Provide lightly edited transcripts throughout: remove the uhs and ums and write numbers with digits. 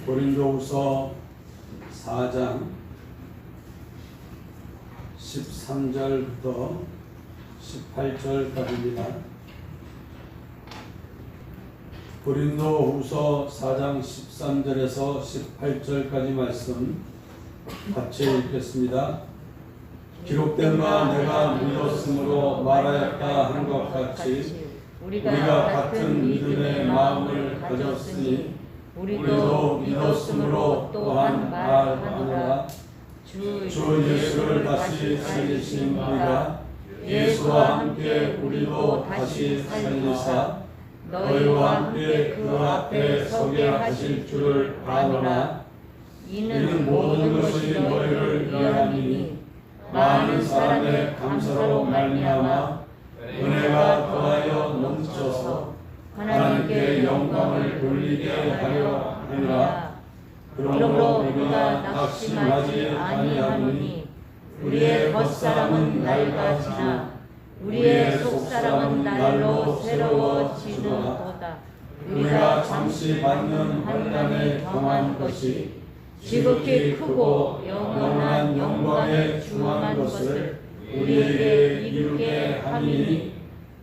고린도후서 4장 13절부터 18절까지입니다. 고린도후서 4장 13절에서 18절까지 말씀 같이 읽겠습니다. 기록된 바 내가 믿었으므로 말하였다 한 것 같이 우리가 같은 믿음의 마음을 가졌으니 우리도 믿었으므로 또한 말하노라. 주 예수를 다시 살리신 이가 예수와 함께 우리도 다시 살리사 너희와 함께 그 앞에 서게 하실 줄을 아노라. 이는 모든 것이 너희를 위함이니 많은 사람의 감사로 말미암아 은혜가 더하여 넘쳐서 하나님께 영광을 돌리게 하려 하노라. 그러므로 우리가 낙심하지 아니하노니 우리의 겉사람은 낡아지나 우리의 속사람은 날로 새로워지는도다. 우리가 잠시 받는 환난에 경한 것이 지극히 크고 영원한 영광에 중한 것을 우리에게 이루게 함이니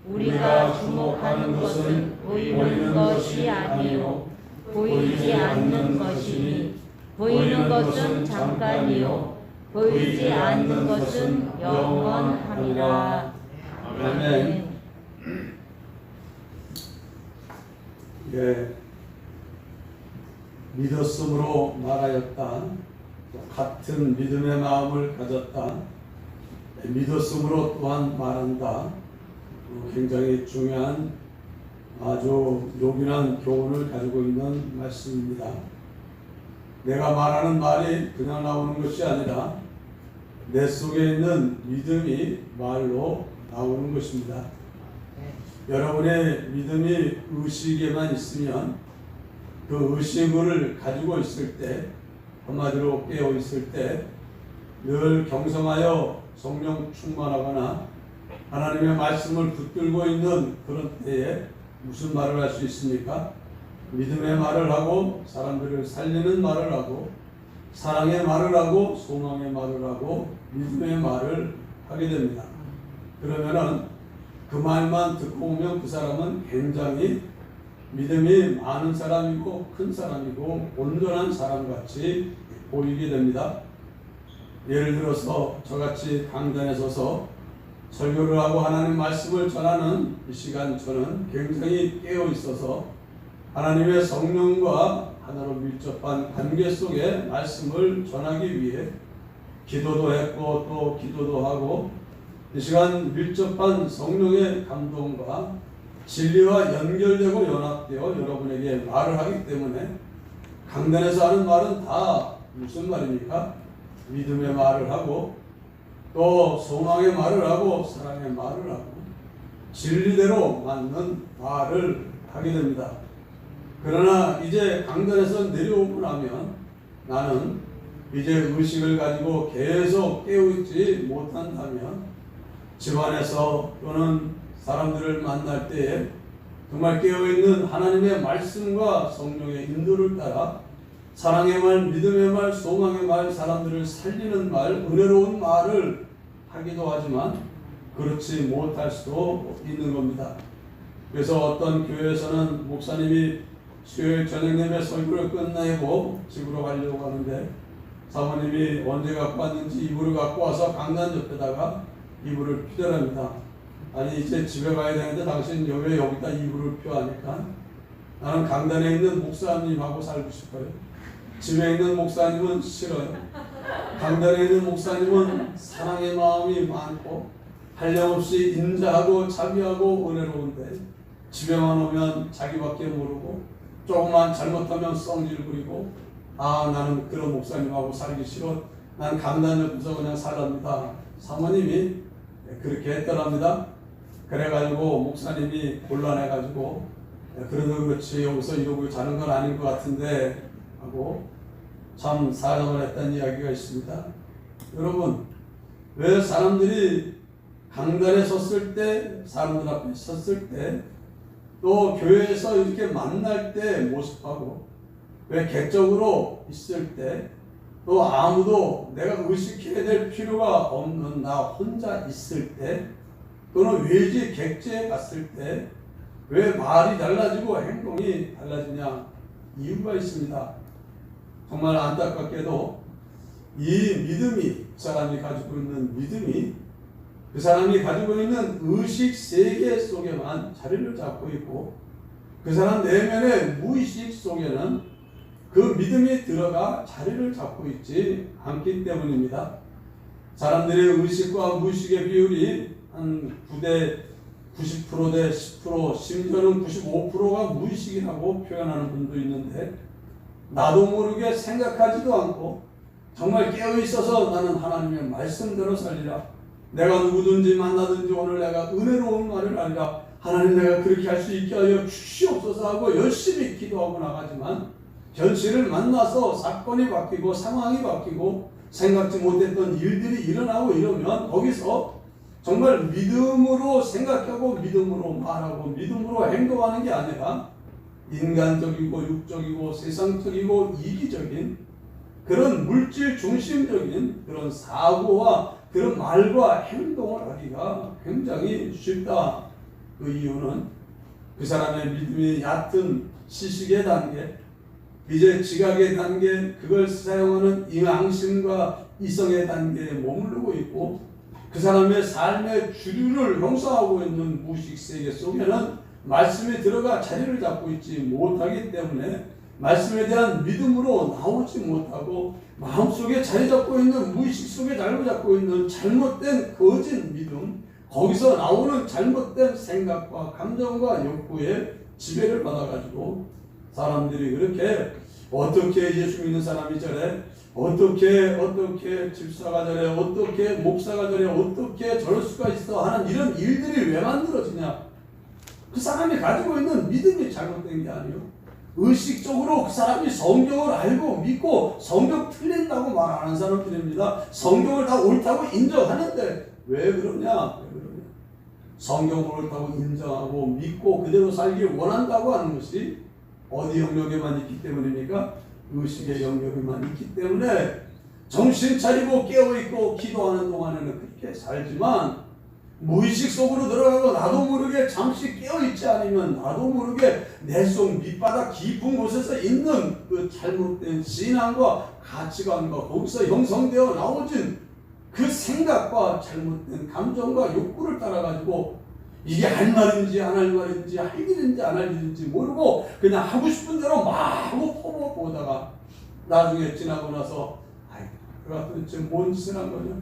우리가 주목하는 것은 보이는 것이 아니요 보이지 않는 것이니 보이는 것은 잠깐이요 보이지 않는 것은 영원하니라. 아멘. 예, 믿었으므로 말하였다. 같은 믿음의 마음을 가졌다. 믿었으므로 또한 말한다. 굉장히 중요한 아주 요긴한 교훈을 가지고 있는 말씀입니다. 내가 말하는 말이 그냥 나오는 것이 아니라 내 속에 있는 믿음이 말로 나오는 것입니다. 여러분의 믿음이 의식에만 있으면 그 의식을 가지고 있을 때, 한마디로 깨어 있을 때 늘 경성하여 성령 충만하거나 하나님의 말씀을 붙들고 있는 그런 때에 무슨 말을 할 수 있습니까? 믿음의 말을 하고 사람들을 살리는 말을 하고 사랑의 말을 하고 소망의 말을 하고 믿음의 말을 하게 됩니다. 그러면은 그 말만 듣고 오면 그 사람은 굉장히 믿음이 많은 사람이고 큰 사람이고 온전한 사람같이 보이게 됩니다. 예를 들어서 저같이 강단에 서서 설교를 하고 하나님 말씀을 전하는 이 시간 저는 굉장히 깨어 있어서 하나님의 성령과 하나로 밀접한 관계 속에 말씀을 전하기 위해 기도도 했고 또 기도도 하고 이 시간 밀접한 성령의 감동과 진리와 연결되고 연합되어 여러분에게 말을 하기 때문에 강단에서 하는 말은 다 무슨 말입니까? 믿음의 말을 하고 또 소망의 말을 하고 사랑의 말을 하고 진리대로 맞는 말을 하게 됩니다. 그러나 이제 강단에서 내려오고 나면 나는 이제 의식을 가지고 계속 깨어있지 못한다면 집안에서 또는 사람들을 만날 때에 정말 깨어있는 하나님의 말씀과 성령의 인도를 따라 사랑의 말, 믿음의 말, 소망의 말, 사람들을 살리는 말, 은혜로운 말을 하기도 하지만 그렇지 못할 수도 있는 겁니다. 그래서 어떤 교회에서는 목사님이 수요일 저녁 예배 설교를 끝내고 집으로 가려고 하는데 사모님이 언제 갖고 왔는지 이불을 갖고 와서 강단 옆에다가 이불을 피더랍니다. 아니 이제 집에 가야 되는데 당신 왜 여기다 이불을 펴 하니까 나는 강단에 있는 목사님하고 살고 싶어요. 집에 있는 목사님은 싫어요. 강단에 있는 목사님은 사랑의 마음이 많고 한량없이 인자하고 자비하고 은혜로운데 집에만 오면 자기밖에 모르고 조금만 잘못하면 성질 부리고 나는 그런 목사님하고 살기 싫어. 난 강단 옆에서 그냥 살랍니다. 사모님이 그렇게 했더랍니다. 그래가지고 목사님이 곤란해가지고 그래도 그렇지 여기서 이러고 자는 건 아닌 것 같은데 하고 참 사정을 했다는 이야기가 있습니다. 여러분 왜 사람들이 강단에 섰을 때 사람들 앞에 섰을 때 또 교회에서 이렇게 만날 때 모습하고 왜 객적으로 있을 때, 또 아무도 내가 의식해야 될 필요가 없는 나 혼자 있을 때, 또는 외지 객지에 갔을 때 왜 말이 달라지고 행동이 달라지냐? 이유가 있습니다. 정말 안타깝게도 이 믿음이, 그 사람이 가지고 있는 믿음이 그 사람이 가지고 있는 의식 세계 속에만 자리를 잡고 있고, 그 사람 내면의 무의식 속에는 그 믿음이 들어가 자리를 잡고 있지 않기 때문입니다. 사람들의 의식과 무의식의 비율이 한 90% 대 10%, 심지어는 95%가 무의식이라고 표현하는 분도 있는데, 나도 모르게 생각하지도 않고 정말 깨어있어서 나는 하나님의 말씀대로 살리라, 내가 누구든지 만나든지 오늘 내가 은혜로운 말을 하리라, 하나님 내가 그렇게 할 수 있게 하여 주시옵소서 하고 열심히 기도하고 나가지만, 현실을 만나서 사건이 바뀌고 상황이 바뀌고 생각지 못했던 일들이 일어나고 이러면 거기서 정말 믿음으로 생각하고 믿음으로 말하고 믿음으로 행동하는 게 아니라 인간적이고 육적이고 세상적이고 이기적인 그런 물질 중심적인 그런 사고와 그런 말과 행동을 하기가 굉장히 쉽다. 그 이유는 그 사람의 믿음이 얕은 시식의 단계, 이제 지각의 단계, 그걸 사용하는 앙심과 이성의 단계에 머무르고 있고, 그 사람의 삶의 주류를 형성하고 있는 무의식 세계 속에는 말씀이 들어가 자리를 잡고 있지 못하기 때문에 말씀에 대한 믿음으로 나오지 못하고, 마음속에 자리 잡고 있는 무의식 속에 자리 잡고 있는 잘못된 거짓 믿음, 거기서 나오는 잘못된 생각과 감정과 욕구에 지배를 받아가지고 사람들이 그렇게 어떻게 예수 믿는 사람이 저래, 어떻게 집사가 저래, 어떻게 목사가 저래, 어떻게 저럴 수가 있어 하는 이런 일들이 왜 만들어지냐? 그 사람이 가지고 있는 믿음이 잘못된 게 아니에요. 의식적으로 그 사람이 성경을 알고 믿고 성경 틀린다고 말하는 사람들입니다. 성경을 다 옳다고 인정하는데 왜 그러냐? 성경을 옳다고 인정하고 믿고 그대로 살길 원한다고 하는 것이 어디 영역에만 있기 때문입니까? 의식의 영역에만 있기 때문에 정신 차리고 깨어있고 기도하는 동안에는 그렇게 살지만, 무의식 속으로 들어가고 나도 모르게 잠시 깨어있지 않으면 나도 모르게 내 속 밑바닥 깊은 곳에서 있는 그 잘못된 신앙과 가치관과 거기서 형성되어 나오진 그 생각과 잘못된 감정과 욕구를 따라가지고 이게 할 말인지 안 할 말인지 할 일인지 안 할 일인지 모르고 그냥 하고 싶은 대로 막 하고 퍼먹고 보다가 나중에 지나고 나서 내가 도대체 뭔 짓을 한 거냐?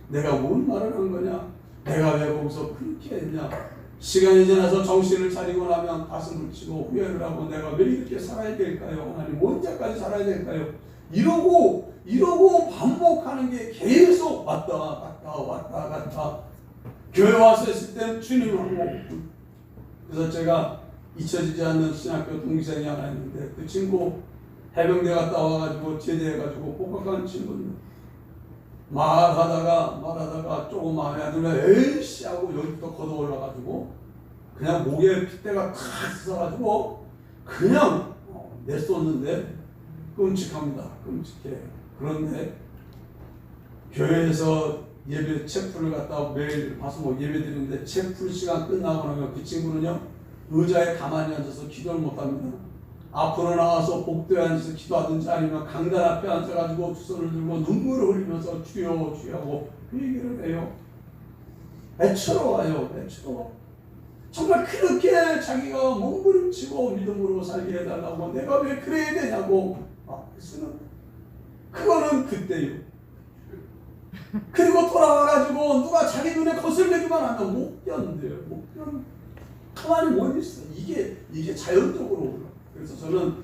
내가 뭔 말을 한 거냐? 내가 왜 거기서 그렇게 했냐? 시간이 지나서 정신을 차리고 나면 가슴을 치고 후회를 하고 내가 왜 이렇게 살아야 될까요? 하나님 언제까지 살아야 될까요? 이러고 반복하는 게 계속 왔다 갔다. 교회 와서 있을 땐 주님하고, 그래서 제가 잊혀지지 않는 신학교 동생이 하나 있는데 그 친구 해병대 갔다 와가지고 제대해가지고 복학한 친구인데 말하다가 조금 마음에 안 들면 에이씨 하고 여기부터 걷어 올라가지고 그냥 목에 핏대가 탁 сс어가지고 그냥 냈었는데 끔찍합니다. 끔찍해. 그런데 교회에서 예배 체풀을 갖다 매일 가서 예배 드리는데 체풀 시간 끝나고 나면 그 친구는요 의자에 가만히 앉아서 기도를 못합니다. 앞으로 나와서 복도에 앉아서 기도하든지 아니면 강단 앞에 앉아가지고 두 손을 들고 눈물을 흘리면서 주여 하고 그 얘기를 해요. 애처로워요. 정말 그렇게 자기가 몸부림치고 믿음으로 살게 해달라고 내가 왜 그래야 되냐고 했으면 그거는 그때요. 그리고 돌아와가지고 누가 자기 눈에 거슬리기만 하면 못 견뎌요. 가만히 못 있어. 이게 자연적으로 올라. 그래서 저는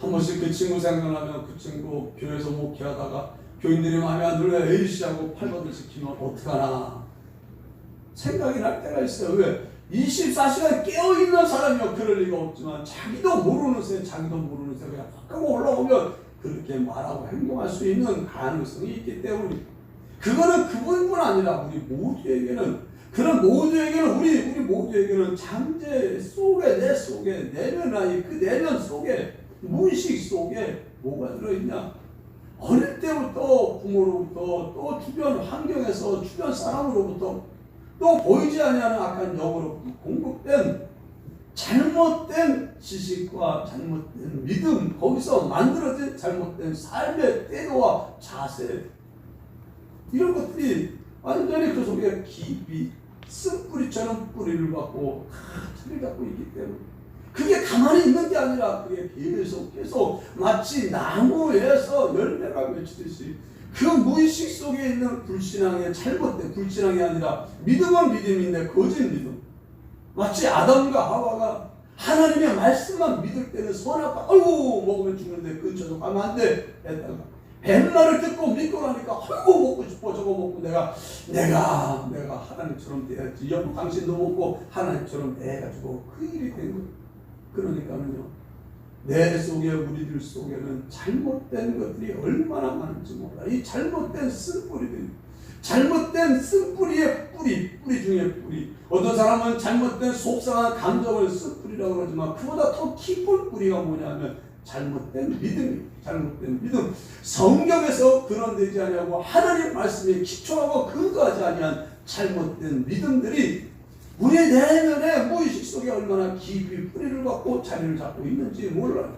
한 번씩 그 친구 생각나면 그 친구 교회에서 목회하다가 교인들이 마음에 안 들어요. 에이씨 하고 팔버둥 시키면 어떡하나 생각이 날 때가 있어요. 왜? 24시간 깨어있는 사람이요 그럴 리가 없지만 자기도 모르는 새 그냥 바꾸고 올라오면 그렇게 말하고 행동할 수 있는 가능성이 있기 때문입니다. 그거는 그분뿐 아니라 우리 모두에게는 우리 모두에게는 잠재 속에 내 속에 내면 아니 그 내면 속에 무의식 속에 뭐가 들어있냐? 어릴 때부터 부모로부터 또 주변 환경에서 주변 사람으로부터 또 보이지 아니하는 악한 영으로 공급된 잘못된 지식과 잘못된 믿음, 거기서 만들어진 잘못된 삶의 태도와 자세, 이런 것들이 완전히 그 속에 깊이 쓴뿌리처럼 뿌리를 받고 자리를 잡고 있기 때문에 그게 가만히 있는 게 아니라 그게 계속 마치 나무에서 열매가 맺히듯이 그 무의식 속에 있는 불신앙의 잘못된 불신앙이 아니라 믿음은 믿음인데 거짓 믿음, 마치 아담과 하와가 하나님의 말씀만 믿을 때는 선악과 아이고 먹으면 죽는데 근처도 가면 안 돼 했다가 뱀말을 듣고 믿고 나니까 아이고 먹고 싶어 저거 먹고 내가 하나님처럼 돼야지, 여보 당신도 먹고 하나님처럼 돼가지고 그 일이 된 거예요. 그러니까는요, 내 속에 우리들 속에는 잘못된 것들이 얼마나 많은지 몰라. 이 잘못된 쓴뿌리들, 잘못된 쓴뿌리의 뿌리 중에 뿌리. 어떤 사람은 잘못된 속상한 감정을 쓴뿌리라고 그러지만 그보다 더 깊은 뿌리가 뭐냐면 잘못된 믿음이, 잘못된 믿음. 성경에서 그런 되지 아니하고 하나님 말씀에 기초하고 근거하지 아니한 잘못된 믿음들이 우리 내면의 무의식 속에 얼마나 깊이 뿌리를 받고 자리를 잡고 있는지 몰라요.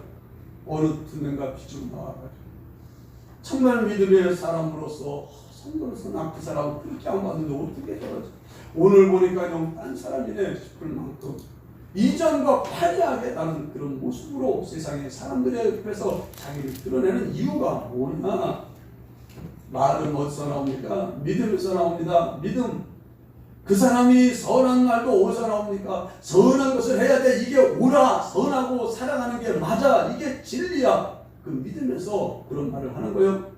어느 틈엔가 비추고 나와가지고 정말 믿음의 사람으로서 성도로서 나 그 사람은 그렇게 안 봤는데 어떻게 저러지? 오늘 보니까 좀 딴 사람이네 싶을 만큼 이전과 화려하게 나는 그런 모습으로 세상의 사람들의 옆에서 자기를 드러내는 이유가 뭐냐? 말은 어디서 나옵니까? 믿음에서 나옵니다. 믿음. 그 사람이 선한 말도 어디서 나옵니까? 선한 것을 해야 돼. 이게 옳아. 선하고 사랑하는 게 맞아. 이게 진리야. 그 믿음에서 그런 말을 하는 거예요.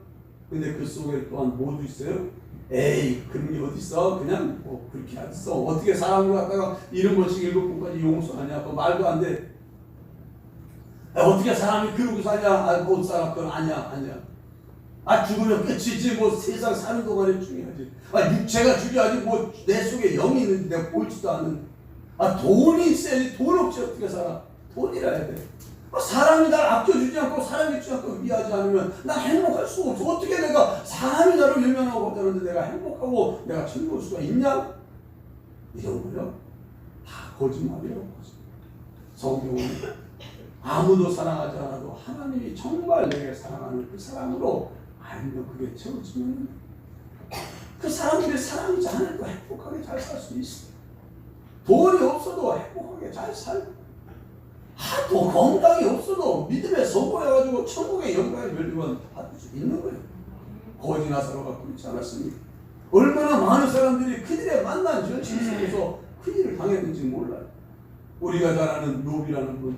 근데 그 속에 또한 뭐도 있어요? 에이 그런 게 어딨어? 그냥 뭐 그렇게 안 써. 어떻게 사람을 갖다가 이런 번씩 7번까지 용서하냐? 그 말도 안 돼. 어떻게 사람이 그러고 사냐? 못 살아. 그건 아니야. 죽으면 끝이지. 뭐 세상 사는 동안에 중요하지. 육체가 중요하지. 뭐 내 속에 영이 있는데 내가 보지도 않는. 돈이 있어야지. 돈 없이 어떻게 살아? 돈이라 해야 돼. 사람이 날 아껴주지 않고 사람이 주지 않고 위하지 않으면 난 행복할 수가 없어. 어떻게 내가 사람이 나를 외면하고 없다는데 내가 행복하고 내가 즐거울 수가 있냐? 이런 거요. 다 거짓말이에요. 성경은 아무도 사랑하지 않아도 하나님이 정말 내게 사랑하는 그 사랑으로 알면 그게 채워지면 그 사람들이 사랑이지 않을까 행복하게 잘 살 수 있어. 돈이 없어도 행복하게 잘 살고 또 건강이 없어도 믿음에 성공해가지고 천국의 영광의 멸류관 받을 수 있는 거예요. 거지 나사로가 그렇지 않았습니까? 얼마나 많은 사람들이 그들의 만난 현실 속에서 그 일을 당했는지 몰라요. 우리가 잘 아는 욥이라는 분,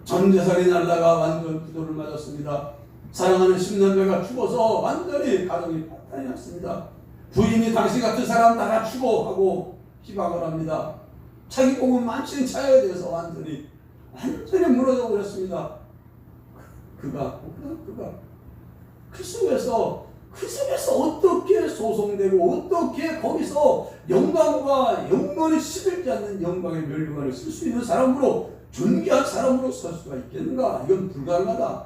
전 재산이 날라가 완전 부도를 맞았습니다. 사랑하는 10년배가 죽어서 완전히 가정이 파탄이 났습니다. 부인이 당신 같은 사람 나가 죽어 하고 희박을 합니다. 자기 공은 만신 차여에 대해서 완전히 무너져 버렸습니다. 그가 그 속에서 어떻게 소송되고 어떻게 거기서 영광과 영원히 시들지 않는 영광의 멸류관을 쓸 수 있는 사람으로 존귀한 사람으로 설 수가 있겠는가? 이건 불가능하다.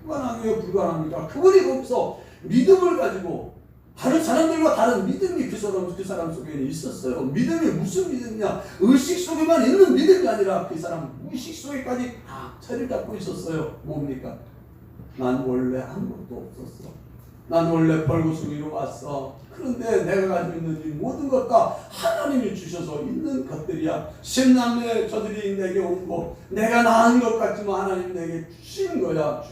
불가능합니다. 그분이 거기서 믿음을 가지고 다른 사람들과 다른 믿음이 그 사람 속에는 있었어요. 믿음이 무슨 믿음이냐? 의식 속에만 있는 믿음이 아니라 그 사람 무의식 속에까지 다 자리를 잡고 있었어요. 뭡니까? 난 원래 아무것도 없었어. 난 원래 벌거숭이로 왔어. 그런데 내가 가지고 있는 이 모든 것 다 하나님이 주셔서 있는 것들이야. 10남매 저들이 내게 온 거, 내가 낳은 것 같지만 하나님 내게 주신 거야.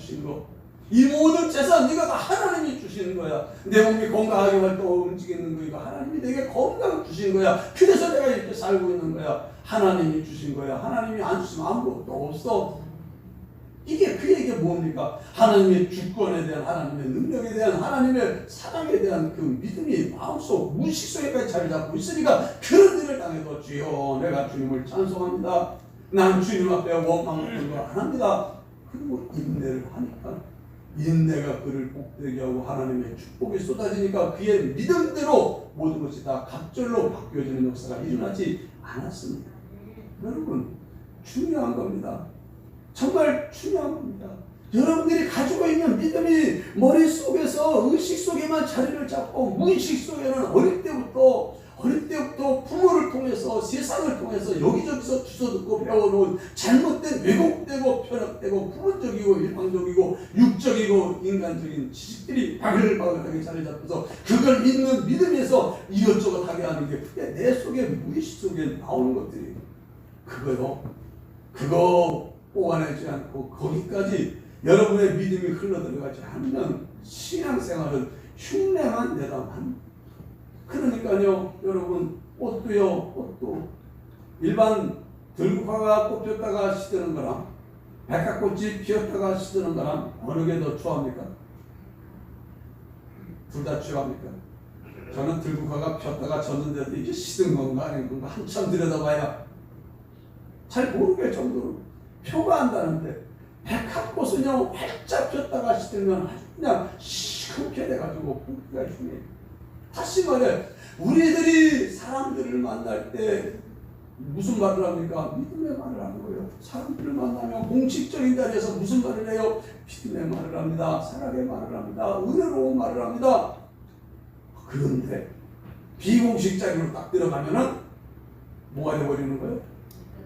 이 모든 재산 네가 다 하나님이 주시는 거야. 내 몸이 건강하게 활동하고 움직이는 거니까 하나님이 내게 건강을 주신 거야. 그래서 내가 이렇게 살고 있는 거야. 하나님이 주신 거야. 하나님이 안 주시면 아무것도 없어. 이게 그에게 뭡니까? 하나님의 주권에 대한, 하나님의 능력에 대한, 하나님의 사랑에 대한 그 믿음이 마음속 무의식 속에까지 자리 잡고 있으니까 그런 일을 당해도 주여 내가 주님을 찬송합니다. 난 주님 앞에 원망 없는 걸 안 합니다. 그리고 인내를 하니까 인내가 그를 복되게 하고 하나님의 축복이 쏟아지니까 그의 믿음대로 모든 것이 다 갑절로 바뀌어지는 역사가 일어나지 않았습니다. 여러분 중요한 겁니다. 정말 중요한 겁니다. 여러분들이 가지고 있는 믿음이 머릿속에서 의식 속에만 자리를 잡고 무의식 속에는 어릴 때부터 부모를 통해서 세상을 통해서 여기저기서 주워듣고 배워놓은 잘못된 왜곡되고 편협되고 부분적이고 일방적이고 육적이고 인간적인 지식들이 바글바글하게 자리 잡혀서 그걸 믿는 믿음에서 이것저것 하게 하는 게 그게 내 속에 무의식 속에 나오는 것들이 그거 뽑아내지 않고 거기까지 여러분의 믿음이 흘러들어가지 않으면 신앙생활은 흉내만 내다만. 그러니까요, 여러분, 꽃도 일반 들국화가 꽃 폈다가 시드는 거랑 백합꽃이 피었다가 시드는 거랑 어느 게 더 좋아합니까? 둘 다 좋아합니까? 저는 들국화가 폈다가 졌는데도 이게 시든 건가 아닌 건가 한참 들여다봐야 잘 모르게 정도로 표가 안다는데, 백합꽃은요 활짝 폈다가 시들면 아주 그냥 시큼게 돼가지고 공기가 중요해요. 다시 말해, 우리들이 사람들을 만날 때 무슨 말을 합니까? 믿음의 말을 하는 거예요. 사람들을 만나면 공식적인 자리에서 무슨 말을 해요? 믿음의 말을 합니다. 사랑의 말을 합니다. 은혜로운 말을 합니다. 그런데 비공식 자리로 딱 들어가면은 뭐가 돼버리는 거예요?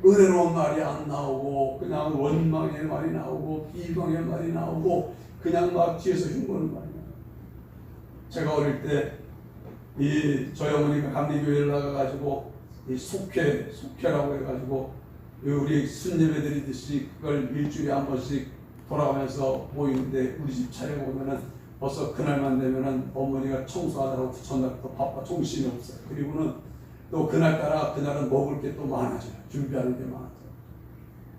은혜로운 말이 안 나오고 그냥 원망의 말이 나오고 비방의 말이 나오고 그냥 막 뒤에서 흉보는 말이 나와요. 제가 어릴 때 저희 어머니가 감리교회를 나가가지고 이 속회라고 해가지고 우리 순예배 드리듯이 그걸 일주일에 한 번씩 돌아가면서 모이는데 우리 집 차례 오면은 벌써 그날만 되면은 어머니가 청소하느라고 전날부터 바빠 정신이 없어요. 그리고는 또 그날따라 그날은 먹을 게 또 많아져요. 준비하는 게 많아져요.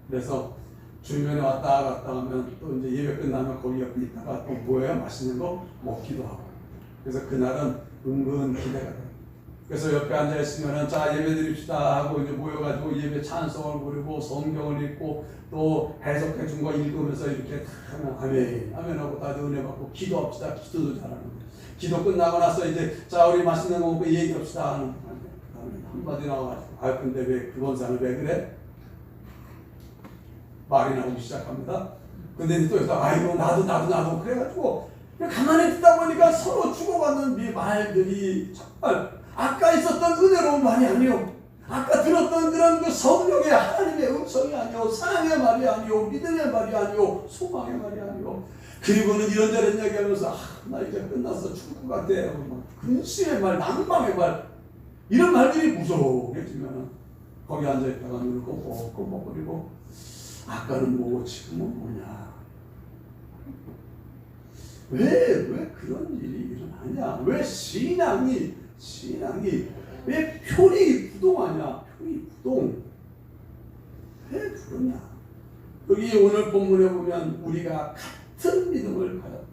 그래서 주변에 왔다 갔다 하면 또 이제 예배 끝나면 거기 옆에 있다가 또 뭐예요? 맛있는 거 먹기도 하고. 그래서 그날은 은근 기대가 돼요. 그래서 옆에 앉아있으면은 자 예배 드립시다 하고 이제 모여가지고 예배 찬송을 부르고 성경을 읽고 또 해석해 준 거 읽으면서 이렇게 다 하면 아멘 하고 다들 은혜 받고 기도합시다. 기도도 잘하는 거예요. 기도 끝나고 나서 이제 자 우리 맛있는 거 먹고 얘기합시다 하는 거예요. 한마디 나와가지고 근데 왜 그 권사는 왜 그래? 말이 나오기 시작합니다. 근데 또 여기서 아이고 나도 그래가지고 가만히 듣다 보니까 서로 주고받는 말들이 정말 아까 있었던 은혜로운 말이 아니요, 아까 들었던 그런 그 성령의 하나님의 음성이 아니요, 사랑의 말이 아니요, 믿음의 말이 아니요, 소망의 말이 아니요. 그리고는 이런저런 이야기하면서 나 이제 끝났어 죽을 것 같아, 근심의 말, 낭망의 말, 이런 말들이 무서워지면 거기 앉아있다가 눈을 껌뻑껌뻑거리고 아까는 뭐고 지금은 뭐냐, 왜 그런 일이 일어나냐, 왜 신앙이 왜 표리 부동하냐, 표리 부동 왜 그러냐. 여기 오늘 본문에 보면 우리가 같은 믿음을 가졌다.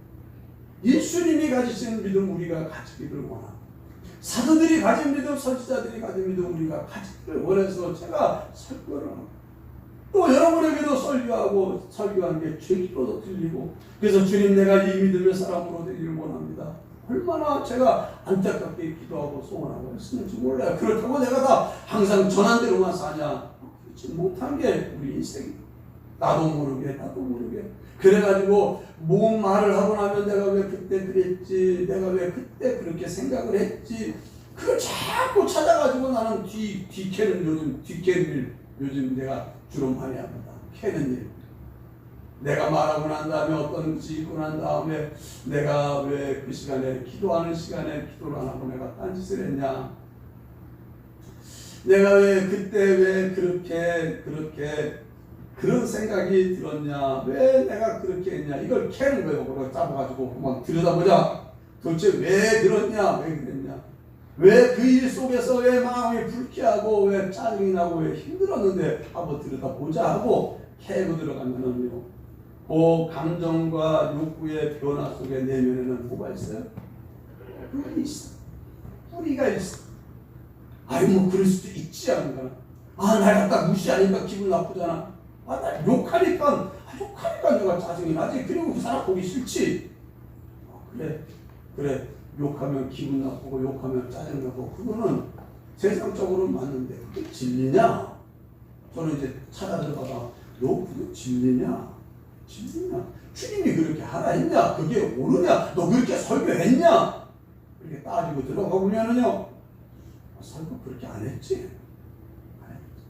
예수님이 가지신 믿음 우리가 가지기를 원합니다. 사도들이 가진 믿음, 선지자들이 가진 믿음 우리가 가지기를 원해서 제가 설교를 합니다. 또 여러분에게도 설교하는 게 제 귀로도 들리고, 그래서 주님 내가 이 믿음의 사람으로 되기를 원합니다. 얼마나 제가 안타깝게 기도하고 소원하고 했는지 몰라요. 그렇다고 내가 다 항상 전한 대로만 사냐? 그렇지 못한 게 우리 인생입니다. 나도 모르게 그래가지고 뭔 말을 하고 나면 내가 왜 그때 그랬지, 내가 왜 그때 그렇게 생각을 했지, 그걸 자꾸 찾아가지고 나는 뒤캐는 일 요즘 내가 주로 많이 합니다. 캐는 일. 내가 말하고 난 다음에 어떤 것이 있고 난 다음에 내가 왜 그 시간에 기도하는 시간에 기도를 안 하고 내가 딴짓을 했냐, 내가 왜 그때 왜 그렇게 그런 생각이 들었냐, 왜 내가 그렇게 했냐, 이걸 캐는 거예요. 그걸 잡아가지고 한번 들여다보자. 도대체 왜 들었냐, 왜 그랬냐, 왜 그 일 속에서 왜 마음이 불쾌하고 왜 짜증이 나고 왜 힘들었는데 한번 들여다보자 하고 캐고 들어가면은요, 그 감정과 욕구의 변화 속에 내면에는 뭐가 있어요? 뿌리 있어. 뿌리가 있어. 뭐 그럴 수도 있지 않은가. 날 갖다 무시하니까 기분 나쁘잖아. 나 욕하니까 내가 짜증이 나지. 그리고 그 사람 보기 싫지. 그래. 욕하면 기분 나쁘고 욕하면 짜증 나고 그거는 세상적으로 맞는데 그게 진리냐? 저는 이제 찾아 들어가다 너 그게 진리냐? 진리냐? 주님이 그렇게 하라 했냐? 그게 옳으냐? 너 그렇게 설교했냐? 이렇게 따지고 들어가 보면은요, 설교 그렇게 안 했지? 안 했지.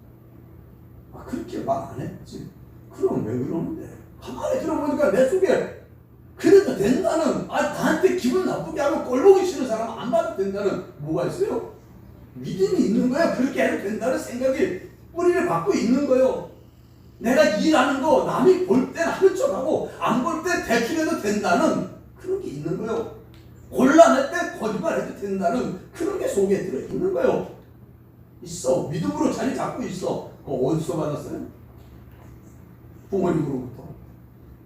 그렇게 말 안 했지. 그럼 왜 그러는데? 가만히 들어보니까 내 속에 그래도 된다는, 나한테 기분 나쁘게 하고 꼴보기 싫은 사람 안 봐도 된다는 뭐가 있어요? 믿음이 있는 거야. 그렇게 해도 된다는 생각이 뿌리를 받고 있는 거예요. 내가 일하는 거 남이 볼 땐 하는 척하고 안 볼 때 대충해도 된다는 그런 게 있는 거예요. 곤란할 때 거짓말해도 된다는 그런 게 속에 들어있는 거예요. 있어. 믿음으로 자리 잡고 있어. 어디서 받았어요? 부모님으로부터.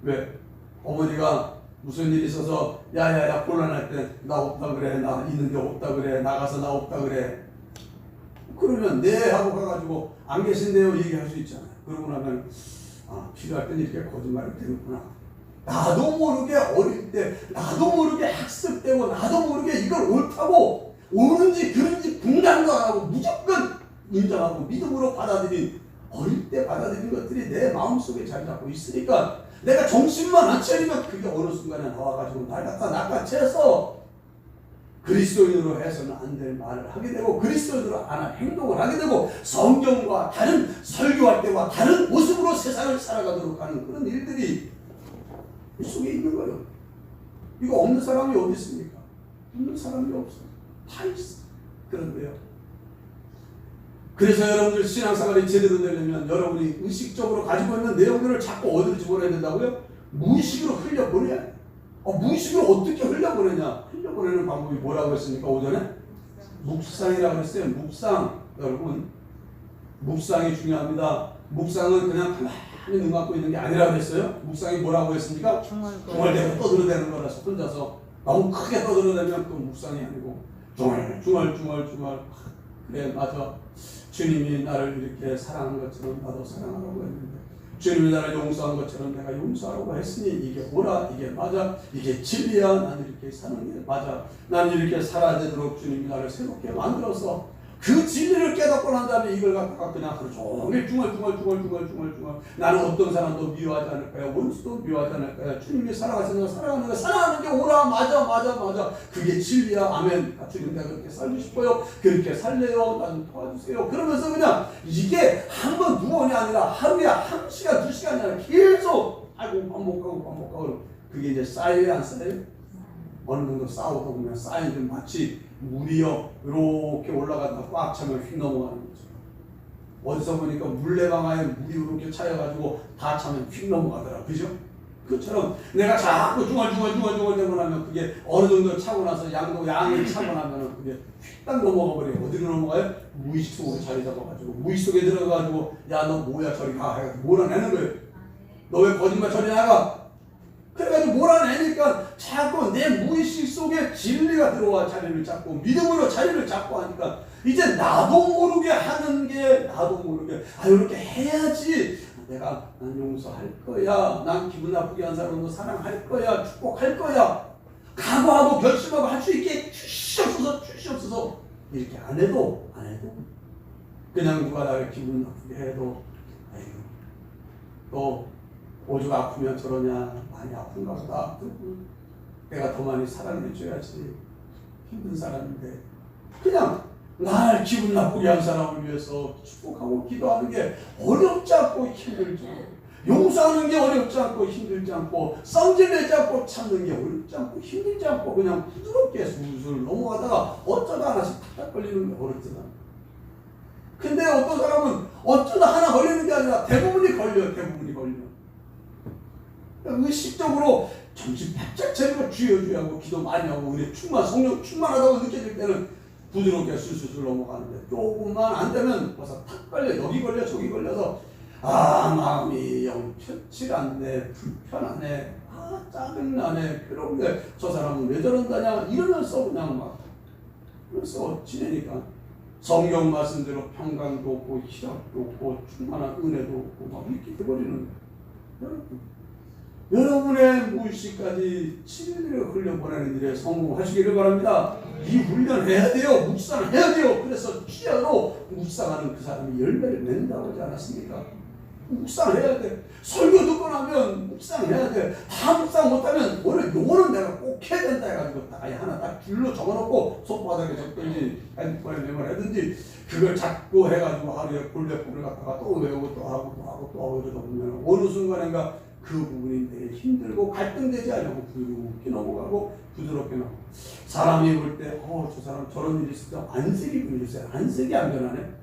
왜? 어머니가 무슨 일이 있어서 야야야 곤란할 때 나 없다 그래, 나 있는 게 없다 그래, 나가서 나 없다 그래. 그러면 네 하고 가가지고 안 계신데요 얘기할 수 있잖아요. 그러고 나면 필요할 땐 이렇게 거짓말이 되는구나. 나도 모르게 어릴 때, 나도 모르게 학습되고, 나도 모르게 이걸 옳다고 옳은지 그른지 분간도 안 하고 무조건 인정하고 믿음으로 받아들인, 어릴 때 받아들인 것들이 내 마음속에 자리 잡고 있으니까 내가 정신만 안 차리면 그게 어느 순간에 나와가지고 날 갖다 낚아채서 그리스도인으로 해서는 안 될 말을 하게 되고, 그리스도인으로 안 할 행동을 하게 되고, 성경과 다른 설교할 때와 다른 모습으로 세상을 살아가도록 하는 그런 일들이 이 속에 있는 거예요. 이거 없는 사람이 어디 있습니까? 없는 사람이 없어요. 다 있어. 그런데요, 그래서 여러분들 신앙생활이 제대로 되려면 여러분이 의식적으로 가지고 있는 내용들을 자꾸 어디로 집어넣어야 된다고요? 무의식으로 흘려보내야 돼요. 무의식으로 어떻게 흘려보내냐? 흘려보내는 방법이 뭐라고 했습니까? 오전에? 묵상이라고 했어요. 묵상. 여러분, 묵상이 중요합니다. 묵상은 그냥 가만히 눈 감고 있는 게 아니라고 했어요. 묵상이 뭐라고 했습니까? 중얼대고 떠들어대는 거라서 혼자서 너무 크게 떠들어대면 그건 묵상이 아니고 중얼 그래 맞아. 주님이 나를 이렇게 사랑한 것처럼 나도 사랑하라고 했는데, 주님이 나를 용서한 것처럼 내가 용서하라고 했으니 이게 옳아, 이게 맞아, 이게 진리야, 나는 이렇게 사는 게 맞아, 나는 이렇게 살아야 되도록 주님이 나를 새롭게 만들어서 그 진리를 깨닫고 난 다음에 이걸 갖다가 그냥 하루 종일 중얼 나는 어떤 사람도 미워하지 않을 거야, 원수도 미워하지 않을 거야, 주님이 사랑하시는 거 사랑하는 게 옳아, 맞아 그게 진리야, 아멘. 주님 내가 그렇게 살고 싶어요, 그렇게 살래요, 나좀 도와주세요. 그러면서 그냥 이게 한 번 두 번이 아니라 하루에 1시간 2시간이 아니라 계속 반복하고 그게 이제 쌓여야 안 쌓여요? 어느 정도 쌓아오다 보면 쌓인 좀 마치 물이요 이렇게 올라가다가 꽉 차면 휙 넘어가는 거죠. 어디서 보니까 물레방아에 물이 이렇게 차여가지고 다 차면 휙 넘어가더라, 그죠? 그처럼 내가 자꾸 중얼 하면 그게 어느 정도 차고 나서 양이 차고 나면은 그게 휙딱 넘어가 버려요. 어디로 넘어가요? 무의식 속으로 자리 잡아가지고 무의식 속에 들어가가지고 야 너 뭐야 저리 가 해가지고 몰아내는 거예요. 너 왜 거짓말 저리 나가? 그래가지고 몰아내니까 자꾸 내 무의식 속에 진리가 들어와 자리를 잡고 믿음으로 자리를 잡고 하니까 이제 나도 모르게 하는 게 나도 모르게 이렇게 해야지 내가 난 용서할 거야, 난 기분 나쁘게 한 사람도 사랑할 거야, 축복할 거야 각오하고 결심하고 할 수 있게 주시옵소서 이렇게 안 해도 그냥 누가 나를 기분 나쁘게 해도 또 오죽 아프면 저러냐, 많이 아픈가 보다, 내가 더 많이 사랑해줘야지, 힘든 사람인데 그냥 날 기분 나쁘게 한 사람을 위해서 축복하고 기도하는 게 어렵지 않고 힘들지, 용서하는 게 어렵지 않고 힘들지 않고, 성질내지 않고 참는 게 어렵지 않고 힘들지 않고 그냥 부드럽게 술술 넘어가다가 어쩌다 하나씩 탁탁 걸리는 게 어렵잖아. 근데 어떤 사람은 어쩌다 하나 걸리는 게 아니라 대부분이 걸려. 의식적으로 정신 바짝 차리고 주여하고 기도 많이 하고 우리 성령 충만하다고 느껴질 때는 부드럽게 술술 넘어가는데 조금만 안 되면 벌써 탁 걸려, 여기 걸려 저기 걸려서 마음이 영 편치 않네, 불편하네, 짜증나네, 괴로운데 저 사람은 왜 저런다냐 이러면서 그냥 막 그래서 지내니까 성경 말씀대로 평강도 없고 희락도 없고 충만한 은혜도 없고 막 이렇게 돼버리는 거예요. 여러분의 무의식까지 진리를 흘려보내는 일에 성공하시기를 바랍니다. 이 훈련 해야 돼요. 묵상해야 돼요. 그래서 취하로 묵상하는 그 사람이 열매를 낸다고 하지 않았습니까? 묵상해야 돼. 설교 듣고 나면 묵상해야 돼. 다 묵상 못하면 오늘 요거는 내가 꼭 해야 된다 해가지고 아예 하나 딱 줄로 적어놓고 손바닥에 적든지 핸드폰에 메모하든지 그걸 자꾸 해가지고 하루에 골백곡을 갖다가 또 외우고 또 하고 또 하고 또 하고 이러다 보면 어느 순간인가 그 부분이 되게 힘들고 갈등되지 않냐고 부드럽게 넘어가고 부드럽게 넘어가고 사람이 볼 때 저 사람 저런 일이 있을 때 안색이 보이세요. 안색이 안 변하네.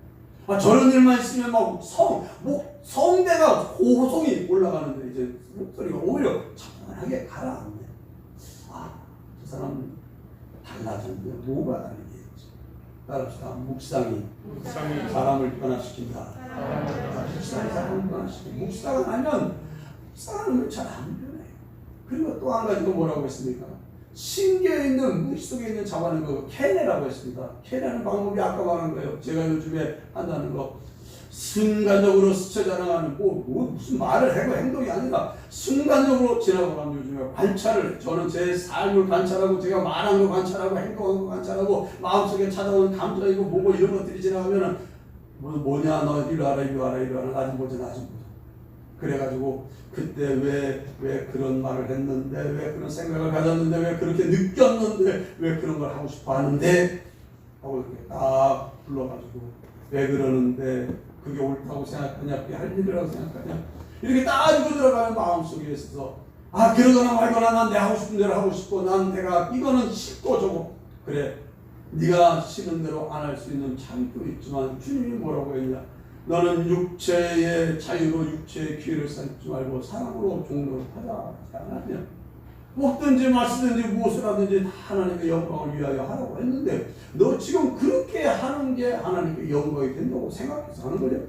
저런 일만 있으면 막 성대가 호송이 올라가는데 이제 목소리가 오히려 차분하게 가라앉네. 저 사람 달라졌는데 뭐가 다르겠지. 따라합시다. 묵상이 사람을 변화시킨다. 묵상이 사람을 변화시킨다. 묵상을 하면 묵상하는 잘 안 변해요. 그리고 또 한 가지가 뭐라고 했습니까? 신기에 있는 물 속에 있는 잡아낸 거 캐내라고 했습니다. 캐내는 방법이 아까 말한 거예요. 제가 요즘에 한다는 거 순간적으로 스쳐 지나가는 무슨 말을 하고 행동이 아니라 순간적으로 지나가면 요즘에 관찰을 저는 제 삶을 관찰하고 제가 말한 거 관찰하고 행동한 거 관찰하고 마음속에 찾아오는 감정이고 뭐고 이런 것들이 지나가면은 뭐냐 너 이리 와라 나 좀 보자 그래가지고 그때 왜 그런 말을 했는데 왜 그런 생각을 가졌는데 왜 그렇게 느꼈는데 왜 그런 걸 하고 싶어 하는데 하고 이렇게 딱 불러가지고 왜 그러는데 그게 옳다고 생각하냐 그게 할 일이라고 생각하냐 이렇게 따지고 들어가는 마음속에 있어서 그러거나 말거나 난 내 하고 싶은 대로 하고 싶고 난 내가 이거는 싫고 저거 그래 네가 싫은 대로 안 할 수 있는 차이도 있지만 주님이 뭐라고 했냐 너는 육체의 자유로 육체의 기회를 삼지 말고 사랑으로 종로를 하자 않았냐 먹든지 마시든지 무엇을 하든지 다 하나님의 영광을 위하여 하라고 했는데 너 지금 그렇게 하는 게 하나님의 영광이 된다고 생각해서 하는 거죠.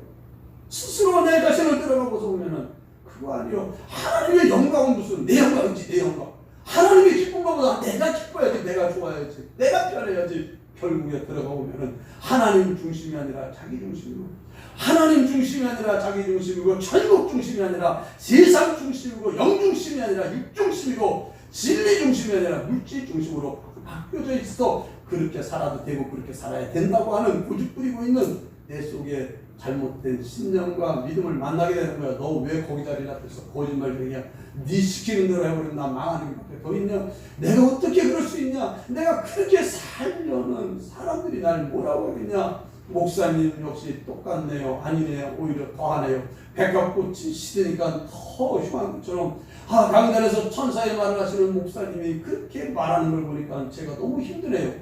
스스로 내 자신을 들어가고서 보면은 그거 아니요. 하나님의 영광은 무슨 내 영광이지 내 영광. 하나님의 기쁜 것보다 내가 기뻐야지 내가 좋아야지 내가 편해야지 결국에 들어가 보면은 하나님 중심이 아니라 자기 중심이고 하나님 중심이 아니라 자기 중심이고 천국 중심이 아니라 세상 중심이고 영 중심이 아니라 육 중심이고 진리 중심이 아니라 물질 중심으로 바뀌어져 있어 그렇게 살아도 되고 그렇게 살아야 된다고 하는 고집 부리고 있는 내 속에 잘못된 신념과 믿음을 만나게 되는 거야. 너 왜 거기 자리에 앞에서 거짓말쟁이야? 네 시키는 대로 해버리면 나 망하는 게 밖에 더 있냐? 내가 어떻게 그럴 수 있냐? 내가 그렇게 살려는 사람들이 날 뭐라고 하겠냐? 목사님 역시 똑같네요. 아니네요. 오히려 더하네요. 백합꽃이 시드니까 더 흉한처럼 강단에서 천사의 말을 하시는 목사님이 그렇게 말하는 걸 보니까 제가 너무 힘드네요.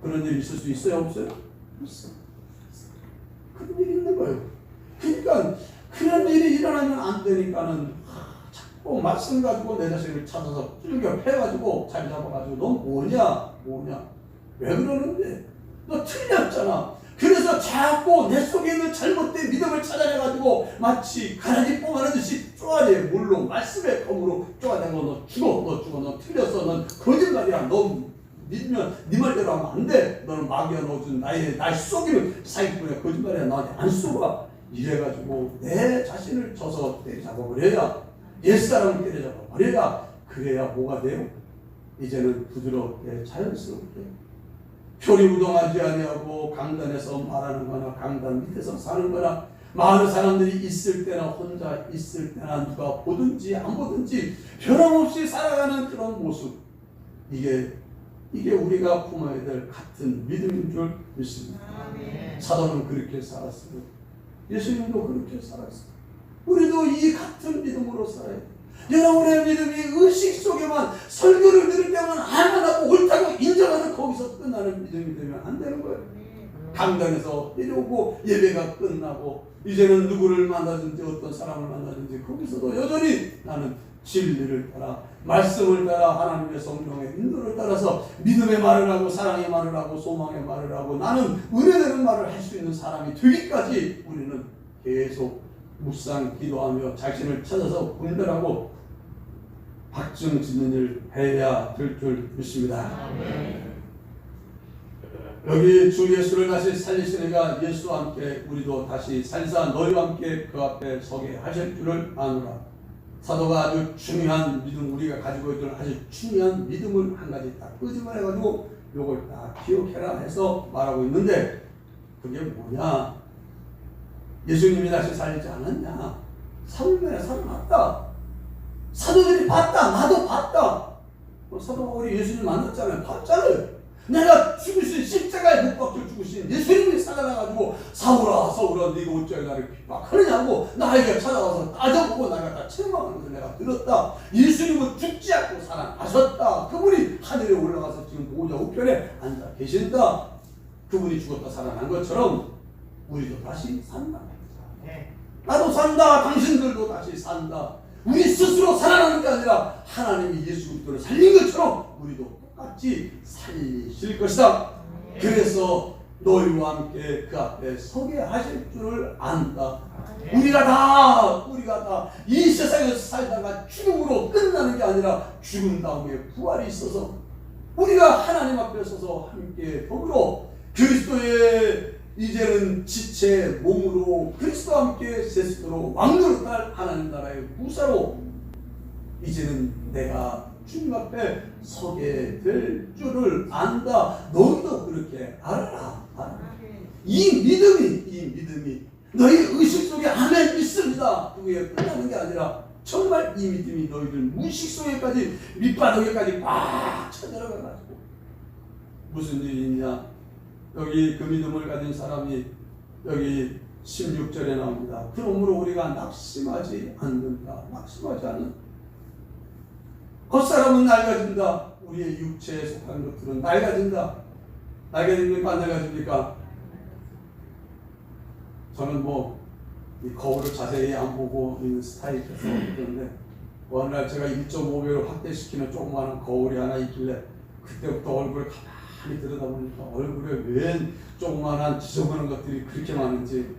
그런 일이 있을 수 있어요? 없어요? 없어요. 그런 일이 있는 거예요. 그러니까 그런 일이 일어나면 안 되니까는 자꾸 말씀 가지고 내 자신을 찾아서 찔겨 패가지고 자리 잡아가지고 너 뭐냐? 왜 그러는데? 너 틀렸잖아. 그래서 자꾸 내 속에 있는 잘못된 믿음을 찾아내가지고 마치 가라지 뽑아내듯이 쪼아내 물로 말씀의 검으로 쪼아내고 너 죽어 너 틀렸어 넌 거짓말이야 너 믿으면 네 말대로 하면 안 돼. 너는 마귀가 넣어준 날 속이는 사기꾼이야. 거짓말이야. 나한테 안 속아. 이래가지고 내 자신을 져서 때려잡아버려야 옛사람을 때려잡아버려야 그래야 뭐가 돼요? 이제는 부드럽게 자연스럽게 표리부동하지 아니하고 강단에서 말하는 거나 강단 밑에서 사는 거나 많은 사람들이 있을 때나 혼자 있을 때나 누가 보든지 안 보든지 변함없이 살아가는 그런 모습 이게 우리가 품어야 될 같은 믿음인 줄 믿습니다. 사도는 그렇게 살았어요. 예수님도 그렇게 살았어요. 우리도 이 같은 믿음으로 살아야 돼요. 여러분의 믿음이 의식 속에만 설교를 들을 때만 하나하고 옳다고 인정하는 거기서 끝나는 믿음이 되면 안 되는 거예요. 강단에서 내려오고 예배가 끝나고 이제는 누구를 만나든지 어떤 사람을 만나든지 거기서도 여전히 나는 진리를 따라 말씀을 따라 하나님의 성령의 인도를 따라서 믿음의 말을 하고 사랑의 말을 하고 소망의 말을 하고 나는 은혜되는 말을 할 수 있는 사람이 되기까지 우리는 계속 묵상 기도하며 자신을 찾아서 분별하고 박증 짓는 일 해야 될 줄 믿습니다. 여기 주 예수를 다시 살리시니까 예수와 함께 우리도 다시 살사 너희와 함께 그 앞에 서게 하실 줄을 아노라. 사도가 아주 중요한 믿음 우리가 가지고 있는 아주 중요한 믿음을 한 가지 딱 끄집어내가지고 요걸 딱 기억해라 해서 말하고 있는데 그게 뭐냐? 예수님이 다시 살리지 않았냐? 사흘만에 살아났다. 사도들이 봤다. 나도 봤다. 사도 바울이 예수님 만났잖아요. 봤잖아요. 내가 죽으신 십자가에 못 박혀 죽으신 예수님이 살아나가지고 사울아 사울아 네가 어찌하여 나를 핍박하느냐고 나에게 찾아와서 따져보고 내가 다 책망하는 걸 내가 들었다. 예수님은 죽지 않고 살아나셨다. 그분이 하늘에 올라가서 지금 보좌 우편에 앉아 계신다. 그분이 죽었다 살아난 것처럼 우리도 다시 산다. 나도 산다. 당신들도 다시 산다. 우리 스스로 살아나는 게 아니라 하나님이 예수 그리스도를 살린 것처럼 우리도 똑같이 살리실 것이다. 그래서 너희와 함께 그 앞에 서게 하실 줄을 안다. 우리가 다 이 세상에서 살다가 죽음으로 끝나는 게 아니라 죽은 다음에 부활이 있어서 우리가 하나님 앞에 서서 함께 더불어 그리스도의 이제는 지체 몸으로 그리스도와 함께 세스도로 왕노릇할 하나님 나라의 부사로 이제는 내가 주님 앞에 서게 될 줄을 안다. 너희도 그렇게 알아라. 이 믿음이 너희 의식 속에 아멘 믿습니다. 그게 끝나는 게 아니라 정말 이 믿음이 너희들 무의식 속에까지 밑바닥에까지 꽉 쳐들어가가지고 무슨 일이 있냐. 여기 그 믿음을 가진 사람이 여기 16절에 나옵니다. 그러므로 우리가 낙심하지 않는다. 낙심하지 않는. 겉사람은 낡아진다. 우리의 육체에 속한 것들은 낡아진다. 낡아집니까? 안 낡아집니까? 저는 이 거울을 자세히 안 보고 있는 스타일이라서 그런데 어느 날 제가 1.5배로 확대시키는 조그마한 거울이 하나 있길래 그때부터 얼굴을 가만히 들여다보니까 얼굴에 웬 조그마한 지저분한 것들이 그렇게 많은지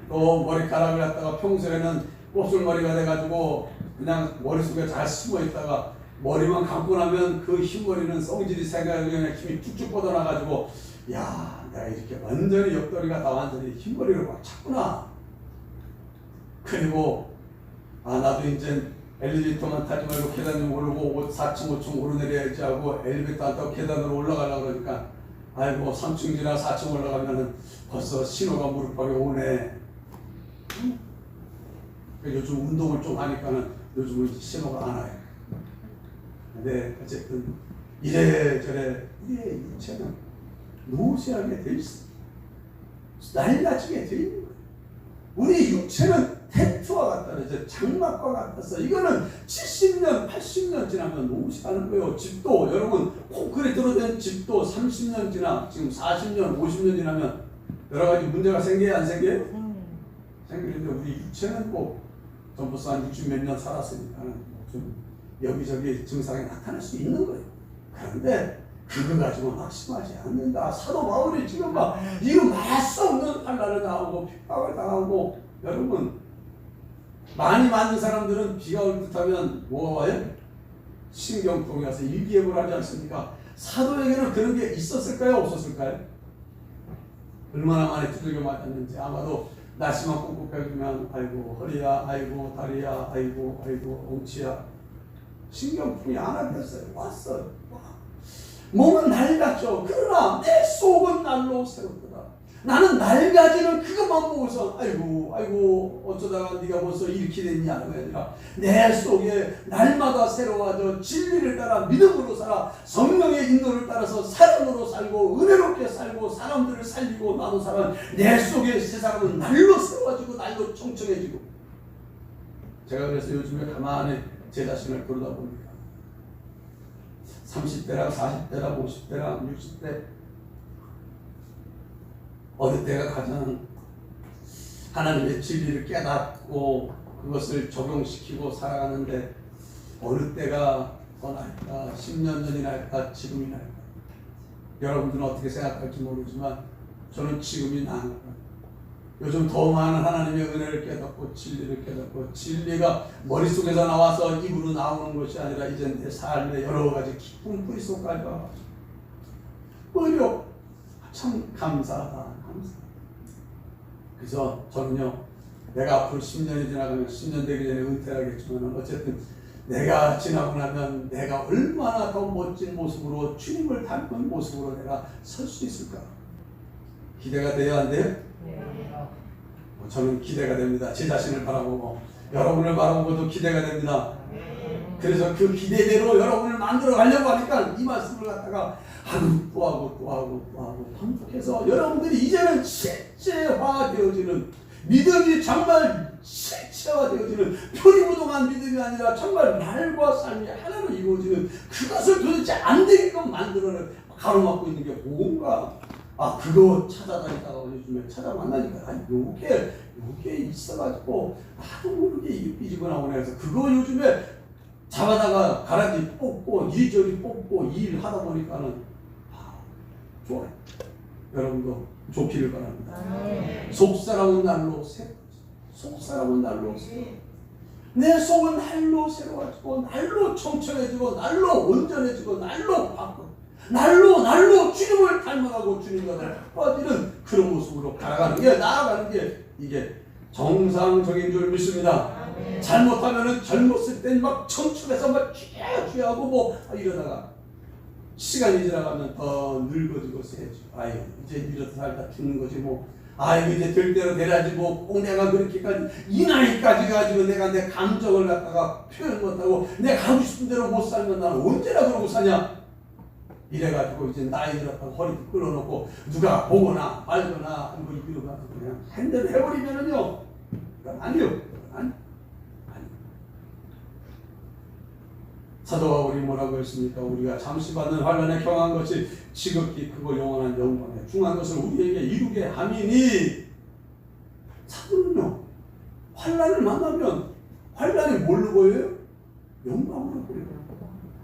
또 머리카락을 갖다가 평소에는 곱슬머리가 돼가지고 그냥 머릿속에 잘 숨어있다가 머리만 감고 나면 그 흰머리는 성질이 생각에 힘이 쭉쭉 뻗어나가지고 야 내가 이렇게 완전히 옆다리가 다 완전히 흰머리로 막 찼구나. 그리고 나도 이제 엘리베이터만 타지 말고 계단 좀 오르고 4층 5층 오르내려야지 하고 엘리베이터 안 타고 계단으로 올라가려고 그러니까 아이고 3층 지나 4층 올라가면은 벌써 신호가 무릎팍에 오네. 요즘 운동을 좀 하니까는 요즘은 신호가 안 와요. 근데 어쨌든 이래저래 우리의 육체는 노쇠하게 돼 있어. 낡아지게 돼 있는 거예요. 우리 육체는 태투와 같다. 장막과 같아서 이거는 70년, 80년 지나면 노쇠하는 거예요. 집도 여러분 콘크리트로 된 집도 30년 지나 지금 40년, 50년 지나면 여러 가지 문제가 생겨야 안 생겨요? 생기는데 우리 육체는 전부터 한 60몇 년 살았으니까는 좀 여기저기 증상이 나타날 수 있는 거예요. 그런데 그거 가지고 낙심하지 않는다. 사도 바울이 지금 이루 말할 수 없는 환난을 당하고 핍박을 당하고 여러분 많이 맞는 사람들은 비가 올 듯하면 뭐가 와요? 신경통이 와서 일기예보를 하지 않습니까? 사도에게는 그런 게 있었을까요? 없었을까요? 얼마나 많이 두들겨 맞았는지 아마도 날씨만 꿉꿉해지면 아이고 허리야 아이고 다리야 아이고 엉치야 신경통이 안 하겠어요. 왔어요. 몸은 낡았죠. 그러나 내 속은 날로 새롭더라. 나는 낡아지는 그것만 보고서 아이고 어쩌다가 네가 벌써 이렇게 됐냐 그게 아니라 내 속에 날마다 새로워져 진리를 따라 믿음으로 살아 성령의 인도를 따라서 사랑으로 살고 은혜롭게 살고 사람들을 살리고 나도 살아 내 속에 새 사람은 날로 새로워지고 날로 청청해지고 제가 그래서 요즘에 가만히 제 자신을 돌아다 봅니다. 30대랑 40대랑 50대랑 60대 어느 때가 가장 하나님의 진리를 깨닫고 그것을 적용시키고 살아가는데 어느 때가 더 나을까? 10년 전이 나을까? 지금이 나을까? 여러분들은 어떻게 생각할지 모르지만 저는 지금이 나은 것 같아요. 요즘 더 많은 하나님의 은혜를 깨닫고 진리를 깨닫고 진리가 머릿속에서 나와서 입으로 나오는 것이 아니라 이제 내 삶의 여러 가지 깊은 뿌리 속까지 와가지고 오히려 참 감사하다. 그래서 저는요 내가 앞으로 10년이 지나가면 10년 되기 전에 은퇴를 하겠지만 어쨌든 내가 지나고 나면 내가 얼마나 더 멋진 모습으로 주님을 닮은 모습으로 내가 설 수 있을까 기대가 돼야 안 돼요? 저는 기대가 됩니다. 제 자신을 바라보고 여러분을 바라보고도 기대가 됩니다. 그래서 그 기대대로 여러분을 만들어 가려고 하니까 이 말씀을 갖다가 하고 또 하고 또 하고 또 하고 반복해서 여러분들이 이제는 실제화되어지는 믿음이 정말 실체화되어지는 표리부동한 믿음이 아니라 정말 말과 삶이 하나로 이루어지는 그것을 도대체 안 되게끔 만들어내 가로막고 있는 게 뭔가 그거 찾아다니다가 요즘에 찾아 만나니까 요게 있어가지고 나도 모르게 이게 삐지고 나오네 해서 그거 요즘에 잡아다가 가라지 뽑고 이리저리 뽑고 일하다 보니까는 좋아요. 여러분도 좋기를 바랍니다. 속사람은 날로 새로 속사람은 날로 새로 내 속은 날로 새로워지고 날로 청청해지고 날로 온전해지고 날로 바뀌고 날로 주님을 닮아가고 주님과 빠지는 그런 모습으로 나아가는 게 이게 정상적인 줄 믿습니다. 잘못하면은 젊었을 땐 막 청춘해서 막 취하고 이러다가 시간이 지나가면 더 늙어지고 세지. 이제 이렇게 살다 죽는 거지 이제 될 대로 되라지 꼭 내가 그렇게까지 이 나이까지 가지고 내가 내 감정을 갖다가 표현 못하고 내가 하고 싶은 대로 못 살면 나는 언제나 그러고 사냐. 이래가지고 이제 나이 들었다고 허리도 끌어놓고 누가 보거나 말거나 하는 거 이러고 그냥 한 대로 해버리면은요. 그건 아니요. 아니. 사도가 우리 뭐라고 했습니까? 우리가 잠시 받는 환난에 경한 것이 지극히 크고 영원한 영광에 중한 것을 우리에게 이루게 함이니 사도는요. 환난을 만나면 환난이 뭘로 보여요? 영광으로 보여요.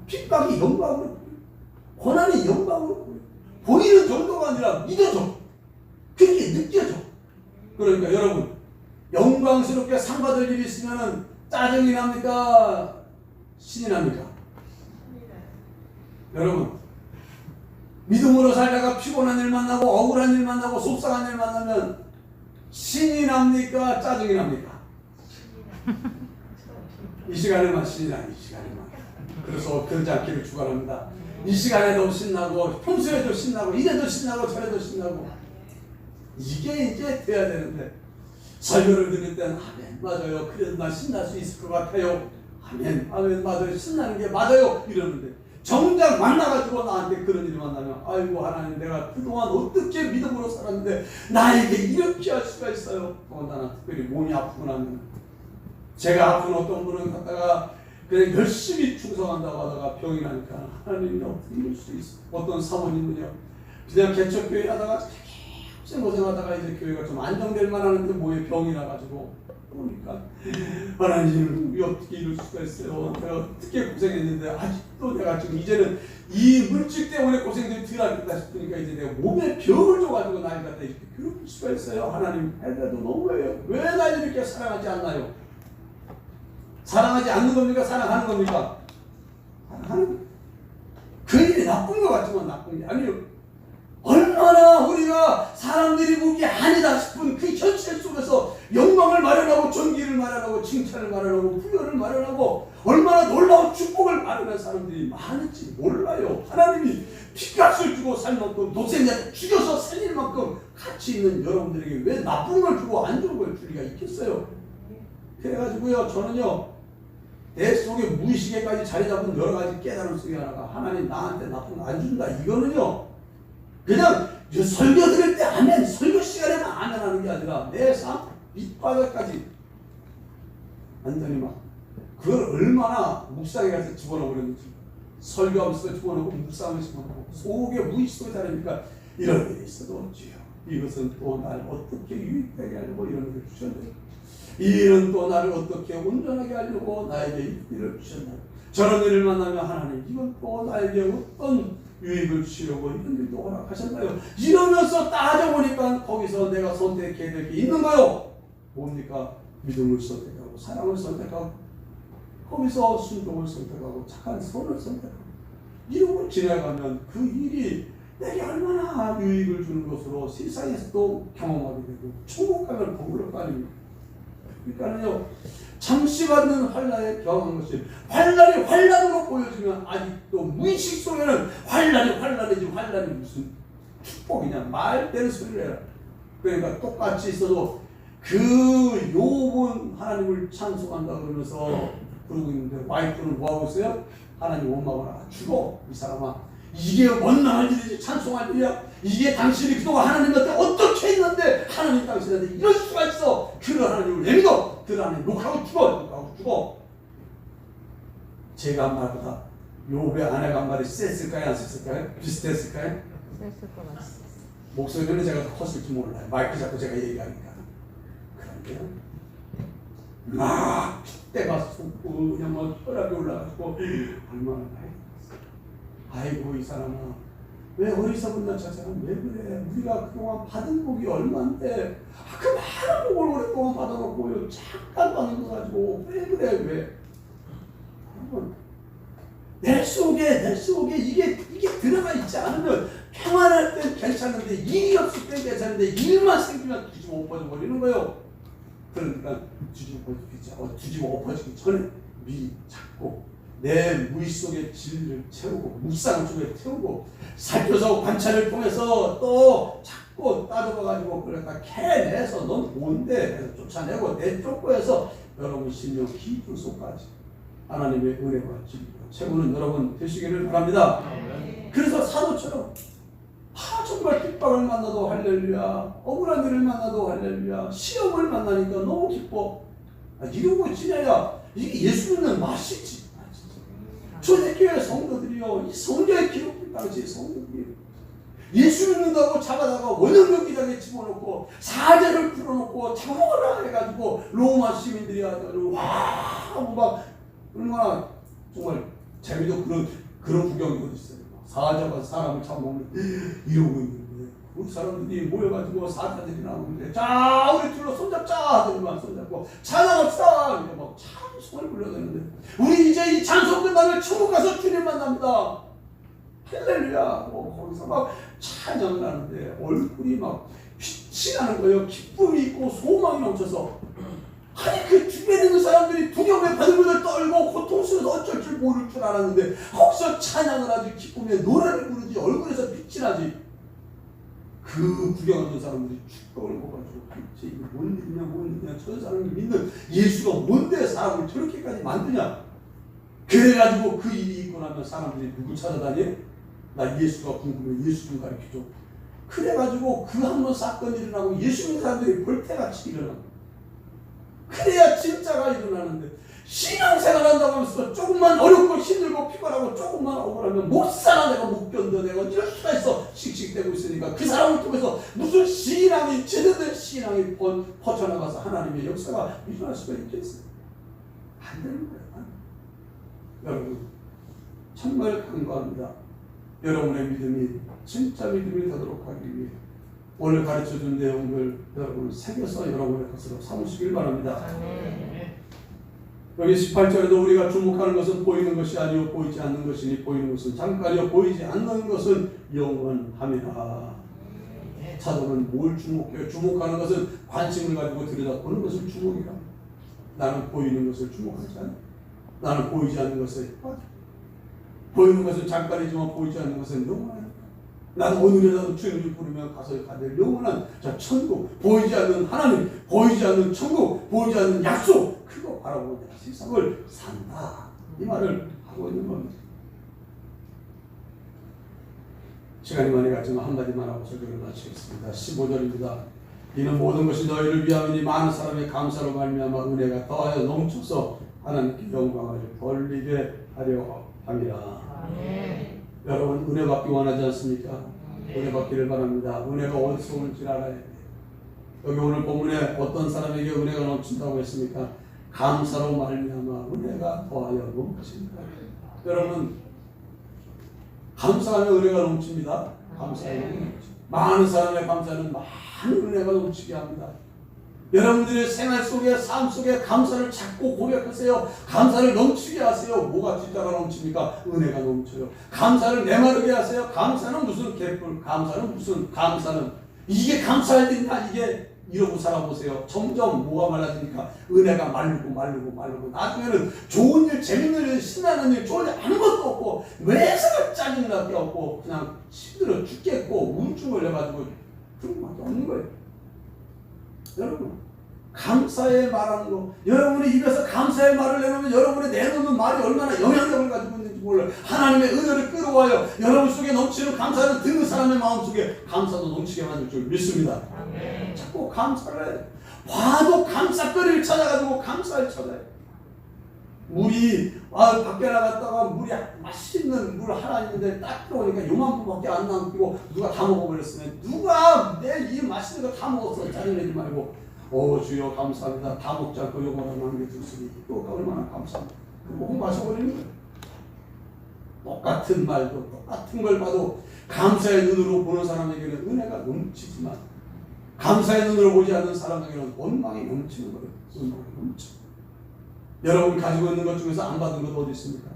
핍박이 영광으로 보여요. 고난이 영광으로 보여요. 보이는 정도가 아니라 믿어져. 그렇게 느껴져. 그러니까 여러분 영광스럽게 상 받을 일이 있으면 짜증이 납니까? 신이 납니까? 여러분 믿음으로 살다가 피곤한 일 만나고 억울한 일 만나고 속상한 일 만나면 신이 납니까? 짜증이 납니까? 이 시간에만 신이 나요. 이 시간에만. 그래서 그러지 않기를 축원합니다. 이 시간에도 신나고 평소에도 신나고 이래도 신나고 저래도 신나고 이게 이제 돼야 되는데 설교를 들을 때는 아멘 맞아요. 그래도 난 신날 수 있을 것 같아요. 아멘 맞아요. 신나는 게 맞아요. 이러는데 정작 만나가지고 나한테 그런 일이 만나면 아이고 하나님 내가 그동안 어떻게 믿음으로 살았는데 나에게 이렇게 할 수가 있어요. 나는 특별히 몸이 아프고 나면 제가 아픈 어떤 분은 갖다가 그냥 열심히 충성한다고 하다가 병이 나니까 하나님이 어떻게 이럴 수 있어. 어떤 사모님은요 그냥 개척교회 하다가 고생하다가 이제 교회가 좀 안정될 만하는데 병이 나가지고 그러니까 하나님 어떻게 이럴 수가 있어요. 내가 어떻게 고생했는데 아직도 내가 지금 이제는 이 물질 때문에 고생들이 덜 하겠다 싶으니까 이제 내가 몸에 병을 줘가지고 날 갖다 이렇게 괴롭힐 수가 있어요. 하나님 해도 너무해요. 왜 날 이렇게 사랑하지 않나요? 사랑하지 않는 겁니까? 사랑하는 겁니까? 사랑하는 그 일이 나쁜 것 같지만 나쁜 게 아니에요. 얼마나 우리가 사람들이 보기에 아니다 싶은 그 현실 속에서 영광을 마련하고 존귀를 마련하고 칭찬을 마련하고 부여를 마련하고 얼마나 놀라운 축복을 마련한 사람들이 많은지 몰라요. 하나님이 피값을 주고 살 만큼 독생자를 죽여서 살릴 만큼 가치 있는 여러분들에게 왜 나쁜 걸 주고 안 좋은 걸 줄 리가 있겠어요. 그래가지고요 저는요 내 속에 무의식에까지 자리 잡은 여러 가지 깨달음 속에 하나가 하나님 나한테 나쁜 거 안 준다. 이거는요 그냥 설교 들을 때 아멘 설교 시간에만 아멘 하는 게 아니라 내 삶 밑바닥까지 완전히 막 그걸 얼마나 묵상에 가서 집어넣어 버렸는지 설교하면서 집어넣고 묵상하면서 집어넣고 속에 무의식 속에 자리니까 이런 일이 있어도 주여 이것은 또 날 어떻게 유익되게 하려고 이런 일을 주셨네. 이 일은 또 나를 어떻게 온전하게 하려고 나에게 이 일을 주셨나. 저런 일을 만나면 하나님 이건 또 나에게 어떤 유익을 주시려고 이런 일도 허락하셨나요? 이러면서 따져보니까 거기서 내가 선택해야 될 게 있는 거요. 뭡니까? 믿음을 선택하고 사랑을 선택하고 거기서 순종을 선택하고 착한 선을 선택하고 이러고 지나가면 그 일이 내게 얼마나 유익을 주는 것으로 세상에서도 경험하게 되고 천국가면 버무를 거 아닙니까? 그러니까요 잠시 받는 환난에 경험한 것이 환난이 환난으로 보여지면 아직도 무의식 속에는 환난이지 환난이 무슨 축복이냐 말대로 소리를 해라. 그러니까 똑같이 있어도 그 욥은 하나님을 찬송한다 그러면서 그러고 있는데 와이프는 뭐하고 있어요? 하나님 원망을 하고 죽어 이 사람아, 이게 원망할 일이지 찬송할 일이야? 이게 당신이 그동안 하나님한테 어떻게 했는데 하나님 당신한테 이럴 수가 있어? 그런 하나님을 왜 믿어? 그 하나님 욕하고 죽어. 제가 한 말보다 욥의 아내가 한 말이 셌을까요? 안 셌을까요? 비슷했을까요? 셌을 것 같습니다. 목소리는 제가 더 컸을지 몰라요. 마이크 잡고 제가 얘기하니까. 그런데요, 막 때가 솟고 그냥 뭐 혈압이 올라가지고 얼마나 아이고 이 사람아, 왜 어리석은 나 저 사람 왜 그래? 우리가 그동안 받은 복이 얼마인데 그 많은 복을 오랫동안 받아놓고 잠깐 받는 거 가지고 왜 그래 왜? 여러분, 내 속에 이게 들어가 있지 않으면 평안할 땐 괜찮은데 일이 없을 땐 괜찮은데 일만 생기면 뒤집어 엎어져 버리는 거예요. 그러니까 뒤집어 엎어지기 전에 미리 잡고 내 무의 속에 진리를 채우고 묵상 속에 채우고 살펴서 관찰을 통해서 또 찾고 따져봐가지고 그걸 다 캐내서 넌 뭔데 해서 쫓아내고 내쫓고 해서 여러분 심령 깊은 속까지 하나님의 은혜와 진리와 채우는 여러분 되시기를 바랍니다. 그래서 사도처럼 정말 핍박을 만나도 할렐루야, 억울한 일을 만나도 할렐루야, 시험을 만나니까 너무 기뻐. 이러고 지내야 이게 예수 믿는 맛이지. 초대교회 성도들이요, 이 성경에 기록된 당시 성도들이 예수 믿는다고 잡아다가 원형 경기장에 집어넣고 사제를 풀어놓고 잡아오라 해가지고 로마 시민들이 아주 와 막 얼마나 정말 재미도 그런 구경이 있어요. 사자가 사람을 잡아먹는 이러고 있는 거예요. 그 사람들이 모여가지고 사자들이 나오는데 자 우리 둘로 손잡자 하더니만 손잡고 찬양합시다 이렇게 막 찬송을 불러대는데 우리 이제 이 찬송 끝나면 천국 가서 주님 만납니다. 할렐루야. 거기서 막 찬양을 하는데 얼굴이 막 빛이 나는 거예요. 기쁨이 있고 소망이 넘쳐서. 아니 그 주변에 있는 사람들이 두려움에 바들바들 떨고 고통스러워서 어쩔 줄 모를 줄 알았는데 거기서 찬양을 하지 기쁨에 노래를 부르지 얼굴에서 빛이 나지. 그 구경하는 사람들이 축복을 먹어가지고 도대체 이거 뭔 일이냐 저 사람이 믿는 예수가 뭔데 사람을 저렇게까지 만드냐. 그래가지고 그 일이 있고 나면 사람들이 누구 찾아다녀? 나 예수가 궁금해, 예수 좀 가르쳐줘. 그래가지고 그 한 번 사건이 일어나고 예수 믿는 사람들이 벌떼같이 일어나고 그래야 진짜가 일어나는데 신앙생활 한다고 하면서 조금만 어렵고 힘들고 피곤하고 조금만 억울하면 못 살아 내가 못 견뎌 내가 이럴 수가 있어. 씩씩대고 있으니까 그 사람을 통해서 무슨 신앙이 제대로 신앙이 퍼져나가서 하나님의 역사가 일어날 수가 있겠어요? 안 되는 거야. 여러분 정말 간구합니다. 여러분의 믿음이 진짜 믿음이 되도록 하기 위해 오늘 가르쳐준 내용들 여러분 새겨서 여러분의 것으로 삼으시길 바랍니다. 여기 18절에도 우리가 주목하는 것은 보이는 것이 아니요 보이지 않는 것이니 보이는 것은 잠깐이요 보이지 않는 것은 영원함이라. 사도는 뭘 주목해요? 주목하는 것은 관심을 가지고 들여다보는 것을 주목이라. 나는 보이는 것을 주목하지 않아. 나는 보이지 않는 것에 빠져. 보이는 것은 잠깐이지만 보이지 않는 것은 영원하다. 나는 오늘이라도 주님을 부르면 가서 가될 영원한 저 천국, 보이지 않는 하나님, 보이지 않는 천국, 보이지 않는 약속, 그거 바라보고 내가 세상을 산다. 이 말을 하고 있는 겁니다. 시간이 많이 갔지만 한마디만 하고 설교를 마치겠습니다. 15절입니다. 이는 모든 것이 너희를 위함이니 많은 사람의 감사로 말미암아 은혜가 더하여 넘쳐서 하나님께 영광을 돌리게 하려 함이라. 여러분 은혜 받기 원하지 않습니까? 은혜 받기를 바랍니다. 은혜가 어디서 올지 알아야 돼요. 여기 오늘 본문에 어떤 사람에게 은혜가 넘친다고 했습니까? 감사로 말미암아 은혜가 더하여 넘친다. 여러분 감사하면 은혜가 넘칩니다. 감사하면 많은 사람의 감사는 많은 은혜가 넘치게 합니다. 여러분들의 생활 속에 삶 속에 감사를 찾고 고백하세요. 감사를 넘치게 하세요. 뭐가 진짜가 넘칩니까? 은혜가 넘쳐요. 감사를 메마르게 하세요. 감사는 무슨 개뿔, 감사는 이게 감사할 때냐 이게 이러고 살아보세요. 점점 뭐가 말라지니까 은혜가 마르고 나중에는 좋은 일, 재밌는 일, 신나는 일, 좋은 일 아무것도 없고 매사가 짜증 나게 없고 그냥 힘들어 죽겠고 우울증 걸려가지고 그런 것밖에 없는 거예요. 여러분 감사의 말하는 거, 여러분의 입에서 감사의 말을 내놓으면 여러분의 내놓는 말이 얼마나 영향력을 가지고 있는지 몰라요. 하나님의 은혜를 끌어와요. 여러분 속에 넘치는 감사는 듣는 사람의 마음속에 감사도 넘치게 만들 줄 믿습니다. 아멘. 자꾸 감사를 해요. 봐도 감사거리를 찾아가지고 감사를 찾아요. 물이 밖에 나갔다가 물이 맛있는 물 하나 있는데 딱 들어오니까 요만큼밖에 안 남기고 누가 다 먹어버렸으면 누가 내 이 맛있는 거 다 먹었어. 짜증내지 말고 주여 감사합니다. 다 먹지 않고 요거만 남겨두시니 또 얼마나 감사합니다. 그리고 마셔버리는 거예요. 똑같은 말도 똑같은 걸 봐도 감사의 눈으로 보는 사람에게는 은혜가 넘치지만 감사의 눈으로 보지 않는 사람에게는 원망이 넘치는 거예요. 원망이 넘쳐. 여러분이 가지고 있는 것 중에서 안 받은 것 어디 있습니까?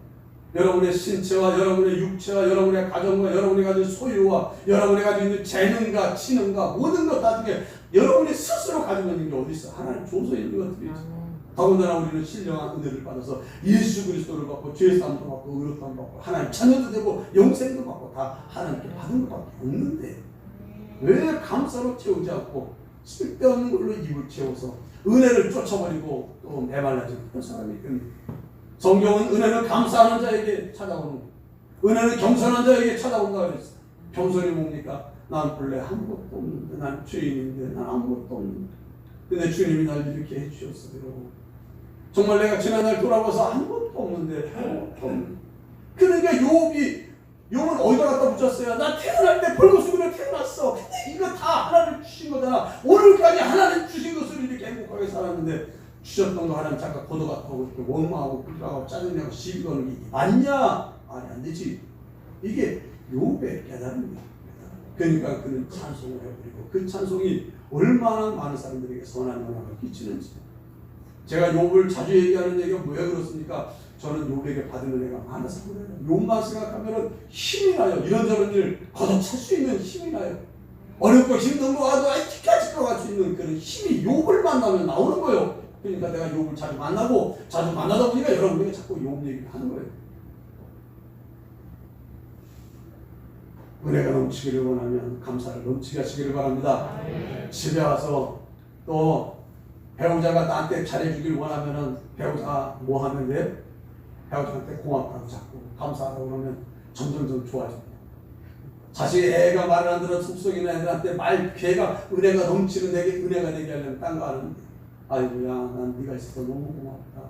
여러분의 신체와 여러분의 육체와 여러분의 가정과 여러분이 가진 소유와 여러분이 가지고 있는 재능과 지능과 모든 것 다 중에 여러분이 스스로 가지고 있는 게 어디 있어? 하나님 줘서 있는 것들이 있어. 더군다나 우리는 신령한 은혜를 받아서 예수 그리스도를 받고 죄 사함도 받고 의롭다함 받고 하나님 자녀도 되고 영생도 받고 다 하나님께 받은 것밖에 없는데 왜 감사로 채우지 않고 쓸데없는 걸로 입을 채워서 은혜를 쫓아버리고 또 메말라지는 그런 사람이 있습니다. 성경은 은혜는 감사하는 자에게 찾아오는, 은혜는 겸손한 자에게 찾아온다 그랬어요. 겸손이 뭡니까? 난 본래 아무것도 없는데, 난 죄인인데, 난 아무것도 없는데, 근데 주님이 날 이렇게 해주셨어. 정말 내가 지난날 돌아봐서 아무것도 없는데, 아무것도 없는데. 그러니까 욥은 어디다 갖다 붙였어요? 나 태어날 때 벌거숭이로 태어났어. 근데 이거 다 하나님 주신 거잖아. 오늘까지 하나님 주신 것을 이렇게 행복하게 살았는데 주셨던 거 하나님 잠깐 걷어갔다고 이렇게 원망하고 불평하고 짜증내고 시비 거는 게 맞냐? 말이 안 되지. 이게 욥의 깨달음이야. 그러니까 그는 찬송을 해버리고 그 찬송이 얼마나 많은 사람들에게 선한 영향을 끼치는지. 제가 욥을 자주 얘기하는 얘기가 왜 그렇습니까? 저는 욥에게 받은 은혜가 많아서 그래요. 욥만 생각하면 힘이 나요. 이런저런 일 걷어찰 수 있는 힘이 나요. 어렵고 힘든 거 와도 끝까지 끌어갈 수 있는 그런 힘이 욥을 만나면 나오는 거예요. 그러니까 내가 욥을 자주 만나다 보니까 여러분에게 자꾸 욥 얘기를 하는 거예요. 은혜가 넘치기를 원하면 감사를 넘치게 하시기를 바랍니다. 집에 와서 또 배우자가 나한테 잘해주길 원하면은 배우자 뭐 하면 돼? 배우자한테 고맙다고 자꾸 감사하다고 그러면 점점점 좋아집니다. 자식이 애가 말을 안 들어 속속이는 애들한테 걔가 은혜가 넘치는 내게 은혜가 되게 하려면 딴 거 하는데 아이고야 난 네가 있어서 너무 고맙다.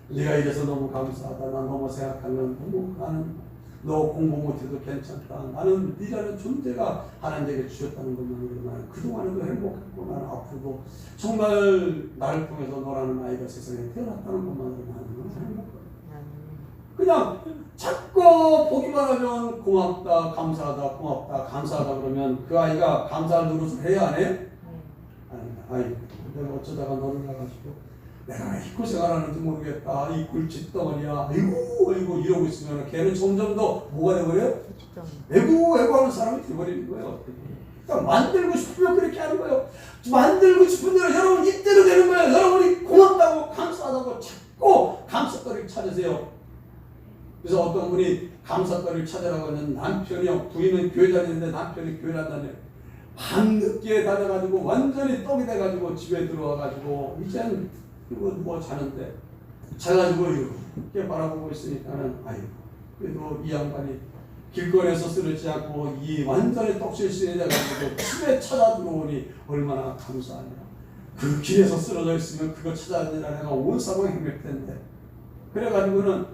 네가 이래서 너무 감사하다. 난 너무 생각하면 너무 나는 너 공부 못해도 괜찮다. 나는 네라는 존재가 하나님에게 주셨다는 것만으로 나는 그동안에도 행복했고 나는 앞으로도 정말 나를 통해서 너라는 아이가 세상에 태어났다는 것만으로 나는 행복해. 그냥 자꾸 보기만 하면 고맙다, 감사하다, 고맙다, 감사하다 그러면 그 아이가 감사 노릇을 해야 안 해요? 아닙니다. 아이, 내가 어쩌다가 너를 나가지고 내가 이 고생하라는지 모르겠다. 이 꿀짓덩어리야. 아이고 이러고 있으면 걔는 점점 더 뭐가 돼버려요? 애고 하는 사람이 돼버리는 거예요. 그러니까 만들고 싶으면 그렇게 하는 거예요. 만들고 싶은 대로 여러분 이대로 되는 거예요. 여러분이 고맙다고 감사하다고 자꾸 감사거리를 찾으세요. 그래서 어떤 분이 감사거리를 찾으라고 하는 남편이요. 부인은 교회 다니는데 남편이 교회 안 다녀요. 밤늦게 다녀가지고 완전히 떡이 돼가지고 집에 들어와가지고 이제는 뭐 자는데 자가지고 이렇게 바라보고 있으니까는 아이고 그래도 이 양반이 길거리에서 쓰러지지 않고 이 완전히 떡실실이 돼가지고 집에 찾아 들어오니 얼마나 감사하냐. 그 길에서 쓰러져 있으면 그거 찾아내라 내가 온 사방에 힘들 텐데. 그래가지고는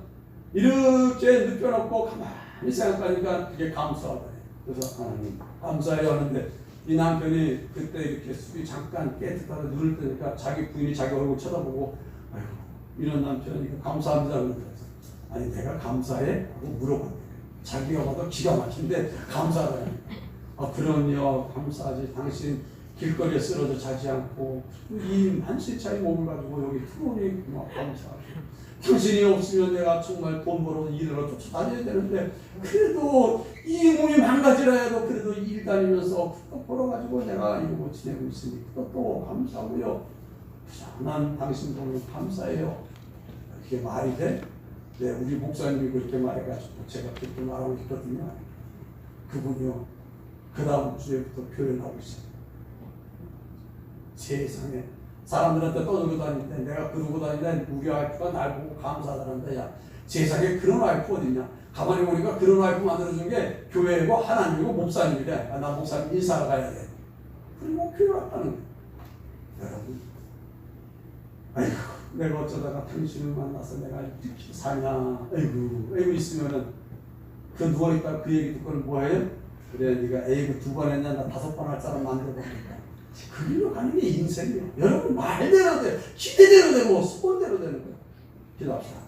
이렇게 눕혀놓고 가만히 생각하니까 그게 감사하다. 그래서 하나님 감사해요 하는데 이 남편이 그때 이렇게 술이 잠깐 깨끗하다 눈을 뜨니까 자기 부인이 자기 얼굴 쳐다보고 아이고 이런 남편이 감사합니다 그러면서 아니 내가 감사해? 하고 물어봤대요. 자기가 봐도 기가 막힌데 감사하다니까. 그럼요 감사하지. 당신 길거리에 쓰러져 자지 않고 이 한시차의 몸을 가지고 여기 들어오니 감사하고 당신이 없으면 내가 정말 돈 벌어서 일하러 쫓아다녀야 되는데 그래도 이 몸이 망가지라 해도 그래도 일 다니면서 또 벌어가지고 내가 이러고 지내고 있으니 그것도 감사하고요. 난 당신 보면 감사해요. 그게 말이 돼? 네, 우리 목사님이 그렇게 말해가지고 제가 그렇게 말하고 있거든요. 그분이요. 그 다음 주에부터 표현하고 있어요. 세상에 사람들한테 떠들고 다닐 때 내가 그러고 다니는데 우리 와이프가 날 보고 감사하다는데 야 세상에 그런 와이프 어딨냐. 가만히 보니까 그런 와이프 만들어준 게 교회고 하나님이고 목사님이래. 나 목사님 인사를 가야 돼. 그리고 교회 왔다는 거야. 여러분 아이고 내가 어쩌다가 당신을 만나서 내가 이렇게 사냐. 아이고 있으면은 그 누워있다가 그 얘기 듣고는 뭐해요? 그래 네가 에이그 2번 했냐 나 5번 할 사람 만들어보니까 그 길로 가는 게 인생이에요. 여러분 말대로 돼. 기대대로 되고 소원대로 되는 거예요. 기도합시다.